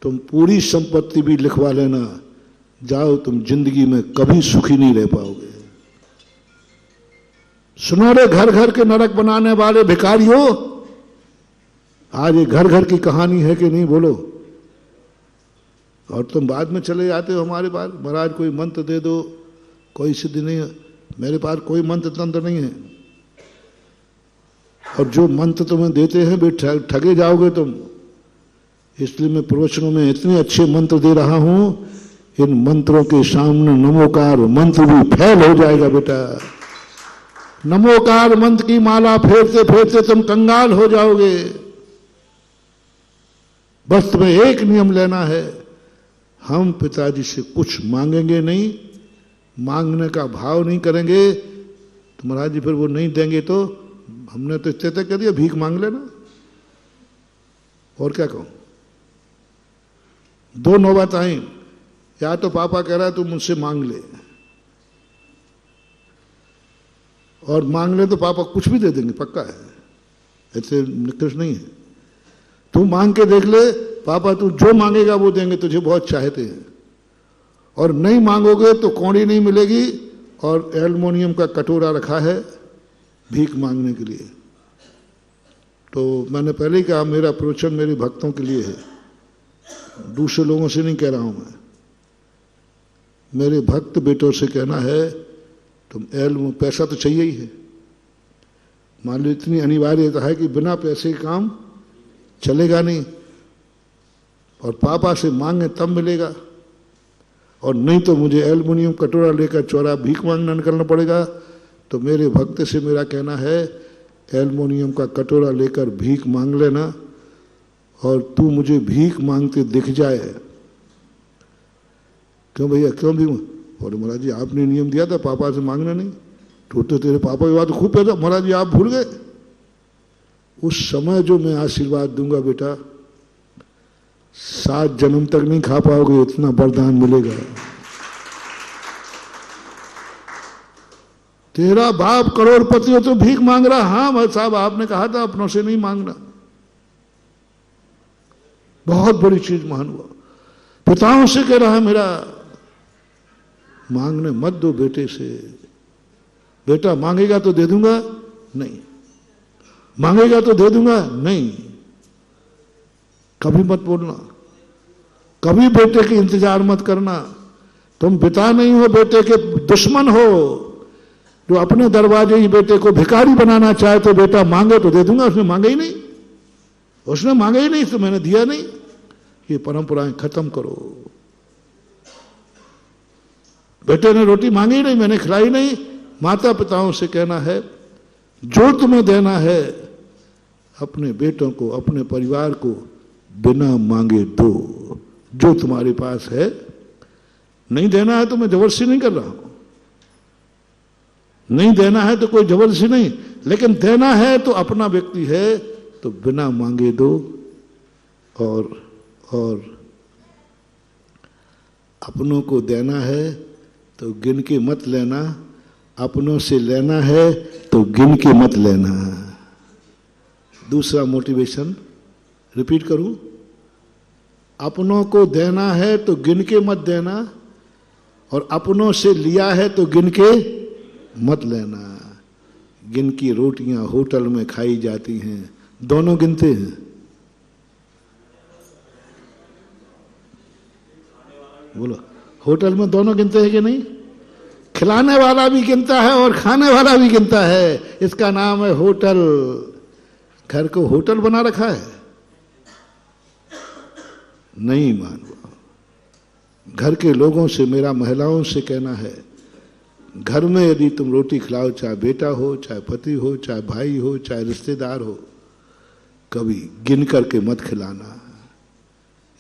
तुम पूरी संपत्ति भी लिखवा लेना, जाओ तुम जिंदगी में कभी सुखी नहीं रह पाओगे। सुनो रे घर घर के नरक बनाने वाले भिखारियों, आज ये घर घर की कहानी है कि नहीं बोलो? और तुम बाद में चले जाते हो हमारे पास, महाराज कोई मंत्र दे दो, कोई सिद्धि नहीं है। मेरे पास कोई मंत्र तंत्र नहीं है, और जो मंत्र तुम्हें देते हैं वे ठगे जाओगे तुम। इसलिए मैं प्रवचनों में इतने अच्छे मंत्र दे रहा हूं, इन मंत्रों के सामने नमोकार मंत्र भी फैल हो जाएगा बेटा। नमोकार मंत्र की माला फेरते फेरते तुम कंगाल हो जाओगे। बस तुम्हें एक नियम लेना है, हम पिताजी से कुछ मांगेंगे नहीं, मांगने का भाव नहीं करेंगे। तो महाराज जी फिर वो नहीं देंगे तो हमने तो इतने तक कह दिया, भीख मांग लेना, और क्या कहूं। दो नौबत आई, या तो पापा कह रहा है तू मुझसे मांग ले, और मांग ले तो पापा कुछ भी दे देंगे, पक्का है, ऐसे निकृष्ट नहीं है। तू मांग के देख ले, पापा तू जो मांगेगा वो देंगे, तुझे बहुत चाहते हैं। और नहीं मांगोगे तो कौड़ी नहीं मिलेगी, और एल्युमिनियम का कटोरा रखा है भीख मांगने के लिए। तो मैंने पहले ही कहा, मेरा प्रवचन मेरे भक्तों के लिए है, दूसरे लोगों से नहीं कह रहा हूं मैं। मेरे भक्त बेटों से कहना है, तुम पैसा तो चाहिए ही है, मान लो इतनी अनिवार्यता है कि बिना पैसे के काम चलेगा नहीं, और पापा से मांगे तब मिलेगा, और नहीं तो मुझे एल्युमिनियम कटोरा लेकर चौरा भीख मांगना निकलना पड़ेगा। तो मेरे भक्त से मेरा कहना है, एल्युमिनियम का कटोरा लेकर भीख मांग लेना, और तू मुझे भीख मांगते दिख जाए। क्यों भैया, क्यों भी? और महाराज जी आपने नियम दिया था पापा से मांगना नहीं, तो तेरे पापा की बात खूब कहता। महाराज जी आप भूल गए, उस समय जो मैं आशीर्वाद दूंगा बेटा, 7 जन्म तक नहीं खा पाओगे, इतना वरदान मिलेगा। तेरा बाप करोड़पति हो तो भीख मांग रहा? हाँ भाई साहब, आपने कहा था अपनों से नहीं मांगना। बहुत बड़ी चीज महान हुआ, पिताओं से कह रहा है मेरा, मांगने मत दो बेटे से। बेटा मांगेगा तो दे दूंगा, नहीं मांगेगा तो दे दूंगा, नहीं, कभी मत बोलना। कभी बेटे के इंतजार मत करना। तुम पिता नहीं हो, बेटे के दुश्मन हो। जो अपने दरवाजे ही बेटे को भिखारी बनाना चाहे तो बेटा मांगे तो दे दूंगा, उसने मांगा ही नहीं, उसने मांगा ही नहीं तो मैंने दिया नहीं। ये परंपराएं खत्म करो। बेटे ने रोटी मांगी ही नहीं, मैंने खिलाई नहीं। माता पिताओं से कहना है जो तुम्हें देना है अपने बेटों को, अपने परिवार को बिना मांगे दो। जो तुम्हारे पास है, नहीं देना है तो मैं जबरदस्ती नहीं कर रहा हूं, नहीं देना है तो कोई जबरदस्ती नहीं, लेकिन देना है तो अपना व्यक्ति है तो बिना मांगे दो। और अपनों को देना है तो गिन के मत लेना, अपनों से लेना है तो गिन के मत लेना। दूसरा मोटिवेशन रिपीट करूं, अपनों को देना है तो गिन के मत देना, और अपनों से लिया है तो गिन के मत लेना। गिन की रोटियां होटल में खाई जाती हैं, दोनों गिनते हैं। बोलो, होटल में दोनों गिनते हैं कि नहीं? खिलाने वाला भी गिनता है और खाने वाला भी गिनता है। इसका नाम है होटल। घर को होटल बना रखा है? नहीं मानो। घर के लोगों से, मेरा महिलाओं से कहना है, घर में यदि तुम रोटी खिलाओ, चाहे बेटा हो, चाहे पति हो, चाहे भाई हो, चाहे रिश्तेदार हो, कभी गिन करके मत खिलाना।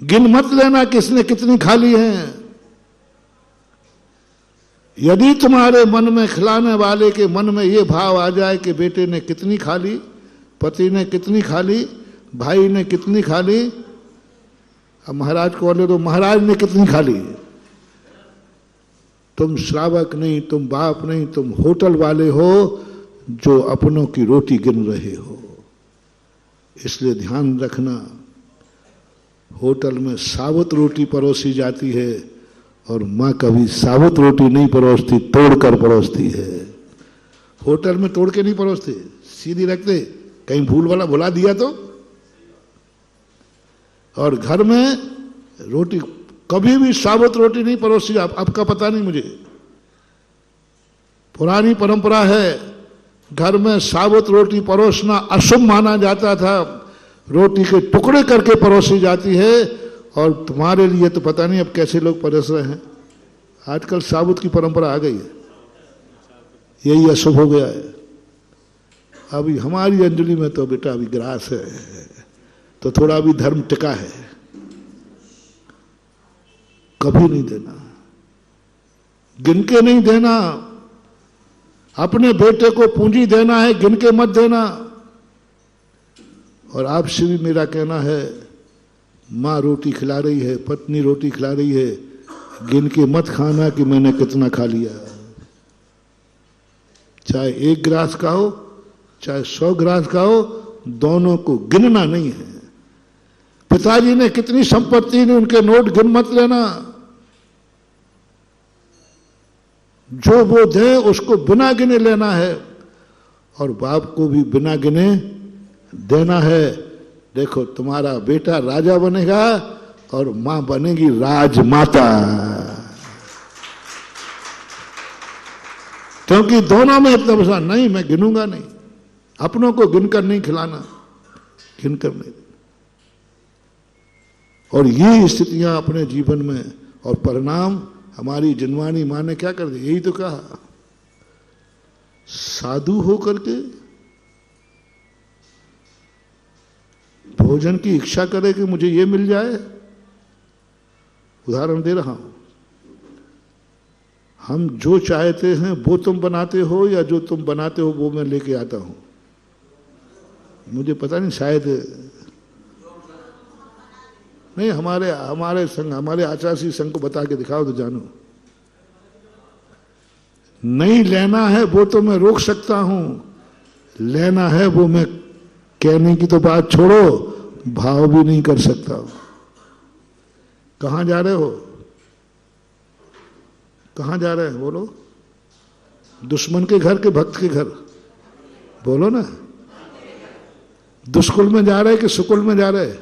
गिन मत लेना किसने कितनी खा ली है। यदि तुम्हारे मन में, खिलाने वाले के मन में ये भाव आ जाए कि बेटे ने कितनी खा ली, पति ने कितनी खा ली, भाई ने कितनी खा ली, अब महाराज को बोले तो महाराज ने कितनी खा ली। तुम श्रावक नहीं, तुम बाप नहीं, तुम होटल वाले हो जो अपनों की रोटी गिन रहे हो। इसलिए ध्यान रखना, होटल में साबुत रोटी परोसी जाती है और माँ कभी साबुत रोटी नहीं परोसती, तोड़कर परोसती है। होटल में तोड़ के नहीं परोसते, सीधी रखते, कहीं भूल वाला भुला दिया तो। और घर में रोटी कभी भी साबुत रोटी नहीं परोसी। आपका पता नहीं मुझे, पुरानी परंपरा है, घर में साबुत रोटी परोसना अशुभ माना जाता था। रोटी के टुकड़े करके परोसी जाती है। और तुम्हारे लिए तो पता नहीं अब कैसे लोग परोस रहे हैं। आजकल साबुत की परंपरा आ गई है, यही अशुभ हो गया है। अभी हमारी अंजलि में तो बेटा अभी ग्रास है, तो थोड़ा अभी धर्म टिका है। कभी नहीं देना, गिन के नहीं देना। अपने बेटे को पूंजी देना है, गिन के मत देना। और आपसे भी मेरा कहना है, माँ रोटी खिला रही है, पत्नी रोटी खिला रही है, गिन के मत खाना कि मैंने कितना खा लिया। चाहे 1 गिलास का हो, चाहे 100 गिलास का हो, दोनों को गिनना नहीं है। पिताजी ने कितनी संपत्ति ने, उनके नोट गिन मत लेना। जो वो दे उसको बिना गिने लेना है, और बाप को भी बिना गिने देना है। देखो, तुम्हारा बेटा राजा बनेगा और मां बनेगी राजमाता, क्योंकि दोनों में इतना बसा नहीं, मैं गिनूंगा नहीं। अपनों को गिनकर नहीं खिलाना, गिनकर नहीं। और ये स्थितियां अपने जीवन में, और परिणाम हमारी जिनवानी मां ने क्या कर दिया, यही तो कहा, साधु होकर के भोजन की इच्छा करे कि मुझे ये मिल जाए। उदाहरण दे रहा हूं, हम जो चाहते हैं वो तुम बनाते हो, या जो तुम बनाते हो वो मैं लेके आता हूं। मुझे पता नहीं, शायद नहीं, हमारे संघ, हमारे आचार्य संघ को बता के दिखाओ तो जानो। नहीं लेना है वो तो मैं रोक सकता हूं, लेना है वो मैं कहने की तो बात छोड़ो, भाव भी नहीं कर सकता। कहां जा रहे हो, कहां जा रहे हैं, बोलो। दुश्मन के घर के भक्त के घर, बोलो ना। दुष्कुल में जा रहे कि सुकुल में जा रहे?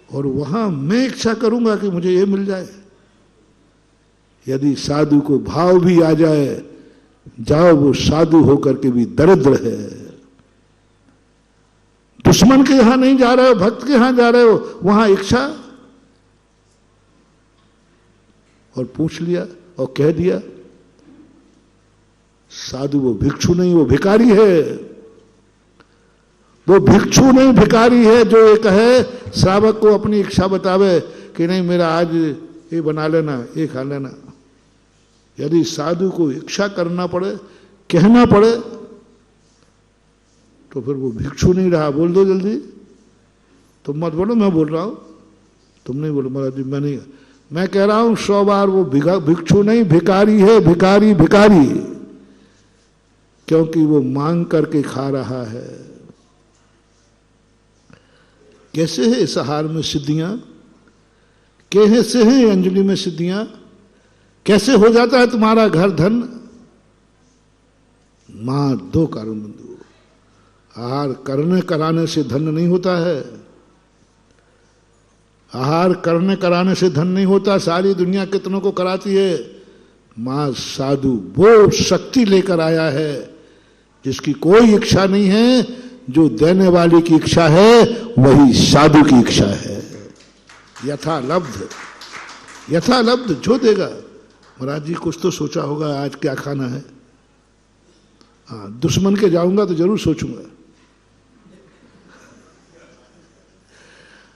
और वहां मैं इच्छा करूंगा कि मुझे ये मिल जाए। यदि साधु को भाव भी आ जाए, जाओ वो साधु होकर के भी दरिद्र है। दुश्मन के यहां नहीं जा रहे हो, भक्त के यहां जा रहे हो, वहां इच्छा। और पूछ लिया और कह दिया, साधु वो भिक्षु नहीं, वो भिखारी है। वो भिक्षु नहीं भिखारी है जो ये कहे, श्रावक को अपनी इच्छा बतावे कि नहीं मेरा आज ये बना लेना, ये खा लेना। यदि साधु को इच्छा करना पड़े, कहना पड़े, तो फिर वो भिक्षु नहीं रहा। बोल दो जल्दी, तुम मत बोलो, मैं बोल रहा हूं, तुम नहीं बोलो महाराज जी, मैं नहीं, मैं कह रहा हूं 100 बार वो भिक्षु नहीं भिखारी है, भिखारी भिखारी, क्योंकि वो मांग करके खा रहा है। कैसे है इस आहार में सिद्धियां, कैसे है अंजलि में सिद्धियां, कैसे हो जाता है तुम्हारा घर धन। मां दो कारण बंधु, आहार करने कराने से धन नहीं होता है। आहार करने कराने से धन नहीं होता। सारी दुनिया कितनों को कराती है। मां साधु वो शक्ति लेकर आया है जिसकी कोई इच्छा नहीं है। जो देने वाले की इच्छा है वही साधु की इच्छा है। यथालब्ध, यथालब्ध जो देगा। महाराज जी कुछ तो सोचा होगा आज क्या खाना है। हाँ, दुश्मन के जाऊंगा तो जरूर सोचूंगा।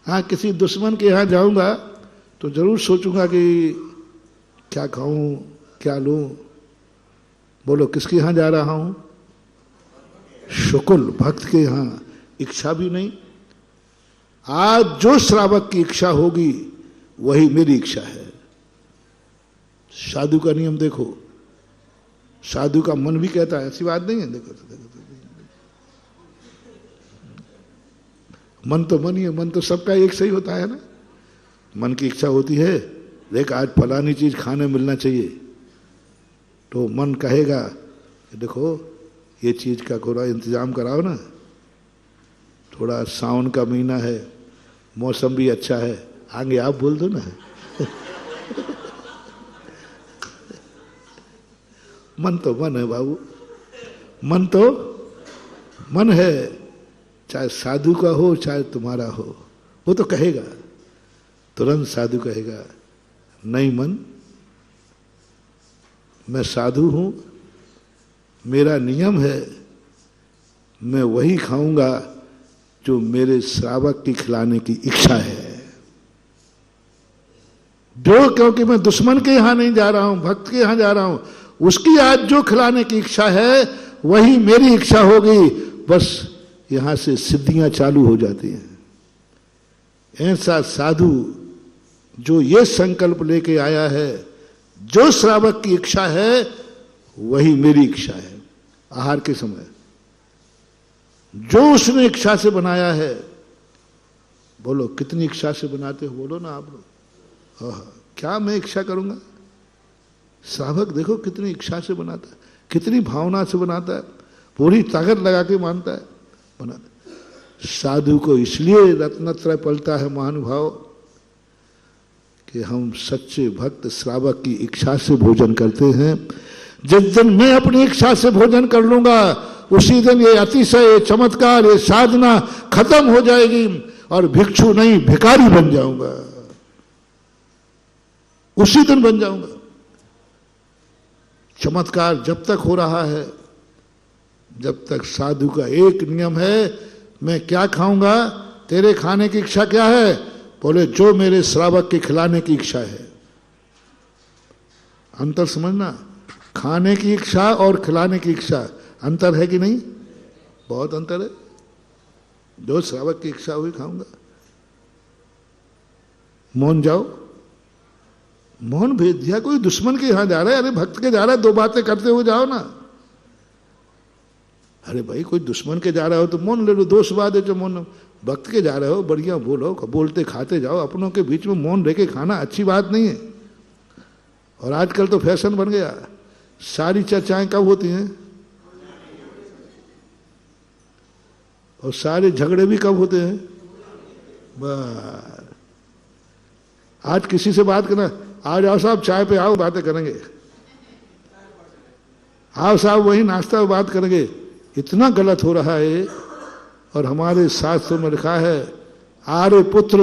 हाँ, किसी दुश्मन के यहां जाऊंगा तो जरूर सोचूंगा कि क्या खाऊं, क्या लूं। बोलो किसके यहां जा रहा हूं? शुक्ल भक्त के यहां। इच्छा भी नहीं। आज जो श्रावक की इच्छा होगी वही मेरी इच्छा है। साधु का नियम देखो, साधु का मन भी कहता है, ऐसी बात नहीं है। देखो, मन तो मन ही है, मन तो सबका एक सही होता है ना। मन की इच्छा होती है, देख आज फलानी चीज खाने मिलना चाहिए, तो मन कहेगा कि देखो ये चीज का थोड़ा इंतजाम कराओ ना, थोड़ा सावन का महीना है, मौसम भी अच्छा है, आगे आप बोल दो ना। मन तो मन है बाबू, मन तो मन है, चाहे साधु का हो चाहे तुम्हारा हो, वो तो कहेगा। तुरंत साधु कहेगा नहीं मन, मैं साधु हूं, मेरा नियम है, मैं वही खाऊंगा जो मेरे श्रावक की खिलाने की इच्छा है। जो, क्योंकि मैं दुश्मन के यहां नहीं जा रहा हूं, भक्त के यहां जा रहा हूं, उसकी आज जो खिलाने की इच्छा है वही मेरी इच्छा होगी। बस यहां से सिद्धियां चालू हो जाती हैं। ऐसा साधु जो ये संकल्प लेके आया है, जो श्रावक की इच्छा है वही मेरी इच्छा है। आहार के समय जो उसने इच्छा से बनाया है, बोलो कितनी इच्छा से बनाते हो, बोलो ना आप लोग। क्या मैं इच्छा करूंगा? श्रावक देखो कितनी इच्छा से बनाता है, कितनी भावना से बनाता है, पूरी ताकत लगा के मानता है, बनाता है। साधु को इसलिए रत्नत्रय पलता है महानुभाव कि हम सच्चे भक्त श्रावक की इच्छा से भोजन करते हैं। जिस दिन मैं अपनी इच्छा से भोजन कर लूंगा उसी दिन ये अतिशय, ये चमत्कार, ये साधना खत्म हो जाएगी और भिक्षु नहीं भिखारी बन जाऊंगा, उसी दिन बन जाऊंगा। चमत्कार जब तक हो रहा है, जब तक साधु का एक नियम है, मैं क्या खाऊंगा, तेरे खाने की इच्छा क्या है? बोले जो मेरे श्रावक के खिलाने की इच्छा है। अंतर समझना, खाने की इच्छा और खिलाने की इच्छा अंतर है कि नहीं? बहुत अंतर है। जो श्रावक की इच्छा हुई खाऊंगा। मौन जाओ, मौन भेज दिया। कोई दुश्मन के यहां जा रहा है, अरे भक्त के जा रहा है, दो बातें करते हुए जाओ ना। अरे भाई कोई दुश्मन के जा रहा हो तो मौन ले लो, दोष बात है जो मौन। भक्त के जा रहे हो बढ़िया बोलो, बोलते खाते जाओ। अपनों के बीच में मौन रह के खाना अच्छी बात नहीं है। और आजकल तो फैशन बन गया, सारी चर्चाएं कब होती हैं और सारे झगड़े भी कब होते हैं? बस आज किसी से बात करना, आज आओ साहब चाय पे आओ, बातें करेंगे, आओ साहब वही नाश्ता बात करेंगे, इतना गलत हो रहा है। और हमारे शास्त्रों में लिखा है, आर्य पुत्र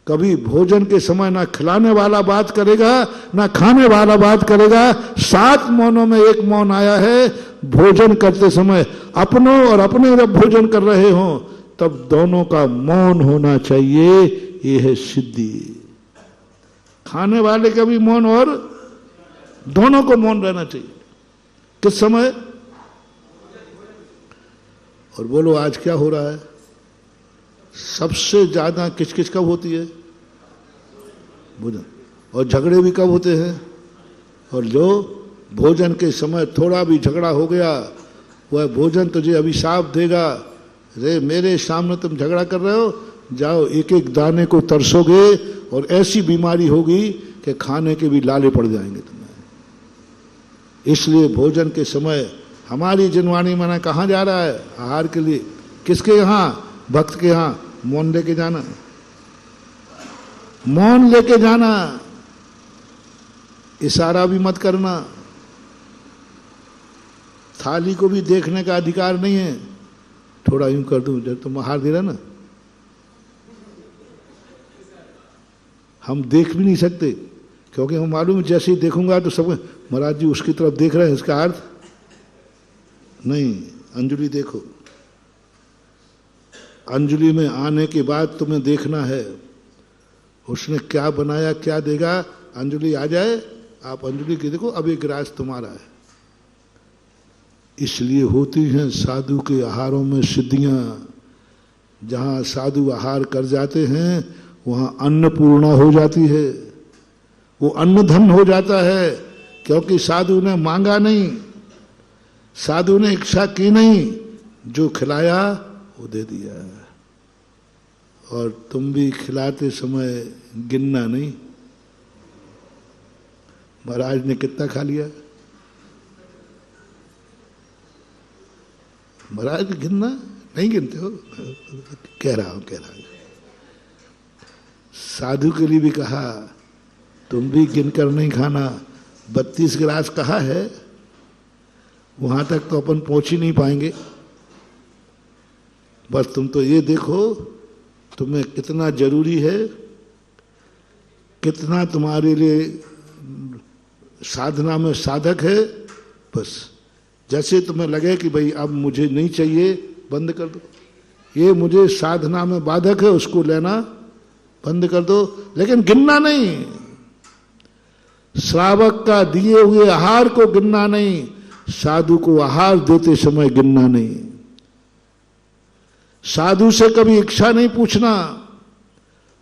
कभी भोजन के समय ना खिलाने वाला बात करेगा ना खाने वाला बात करेगा। 7 मौनों में एक मौन आया है, भोजन करते समय अपनों और अपने जब भोजन कर रहे हों तब दोनों का मौन होना चाहिए, ये है सिद्धि। खाने वाले का भी मौन और दोनों को मौन रहना चाहिए। किस समय? और बोलो आज क्या हो रहा है? सबसे ज्यादा किचकिच कब होती है? भोजन। और झगड़े भी कब होते हैं? और जो भोजन के समय थोड़ा भी झगड़ा हो गया, वह भोजन तुझे अभिशाप देगा। रे मेरे सामने तुम झगड़ा कर रहे हो, जाओ एक एक दाने को तरसोगे और ऐसी बीमारी होगी कि खाने के भी लाले पड़ जाएंगे तुम्हें। इसलिए भोजन के समय हमारी जनवाणी मना कहाँ जा रहा है? आहार के लिए। किसके यहाँ? भक्त के यहाँ। मौन लेके जाना, मौन लेके जाना, इशारा भी मत करना। थाली को भी देखने का अधिकार नहीं है। थोड़ा यूं कर दूं, जब तुम आहार दे रहे ना, हम देख भी नहीं सकते, क्योंकि हम मालूम है जैसे ही देखूंगा तो सब महाराज जी उसकी तरफ देख रहे हैं, इसका अर्थ नहीं। अंजलि देखो, अंजलि में आने के बाद तुम्हें देखना है उसने क्या बनाया, क्या देगा। अंजलि आ जाए, आप अंजलि की देखो, अब एक गिलास तुम्हारा है। इसलिए होती हैं साधु के आहारों में सिद्धियां। जहां साधु आहार कर जाते हैं वहां अन्नपूर्णा हो जाती है, वो अन्न धन हो जाता है। क्योंकि साधु ने मांगा नहीं, साधु ने इच्छा की नहीं, जो खिलाया वो दे दिया। और तुम भी खिलाते समय गिनना नहीं, महाराज ने कितना खा लिया, महाराज गिनना नहीं गिनते हो। कह रहा हूं साधु के लिए भी कहा, तुम भी गिनकर नहीं खाना। 32 गिलास कहा है, वहां तक तो अपन पहुंच ही नहीं पाएंगे। बस तुम तो ये देखो तुम्हें कितना जरूरी है, कितना तुम्हारे लिए साधना में साधक है। बस जैसे तुम्हें लगे कि भाई अब मुझे नहीं चाहिए, बंद कर दो। ये मुझे साधना में बाधक है, उसको लेना बंद कर दो, लेकिन गिनना नहीं। श्रावक का दिए हुए आहार को गिनना नहीं, साधु को आहार देते समय गिनना नहीं। साधु से कभी इच्छा नहीं पूछना,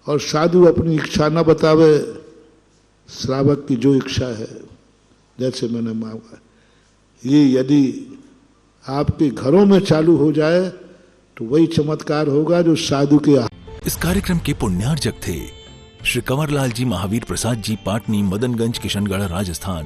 और साधु अपनी इच्छा न बतावे। श्रावक की जो इच्छा है, जैसे मैंने मांगा, ये यदि आपके घरों में चालू हो जाए तो वही चमत्कार होगा जो साधु के। इस कार्यक्रम के पुण्यार्जक थे श्री कंवरलाल जी महावीर प्रसाद जी, पाटनी, मदनगंज, किशनगढ़, राजस्थान।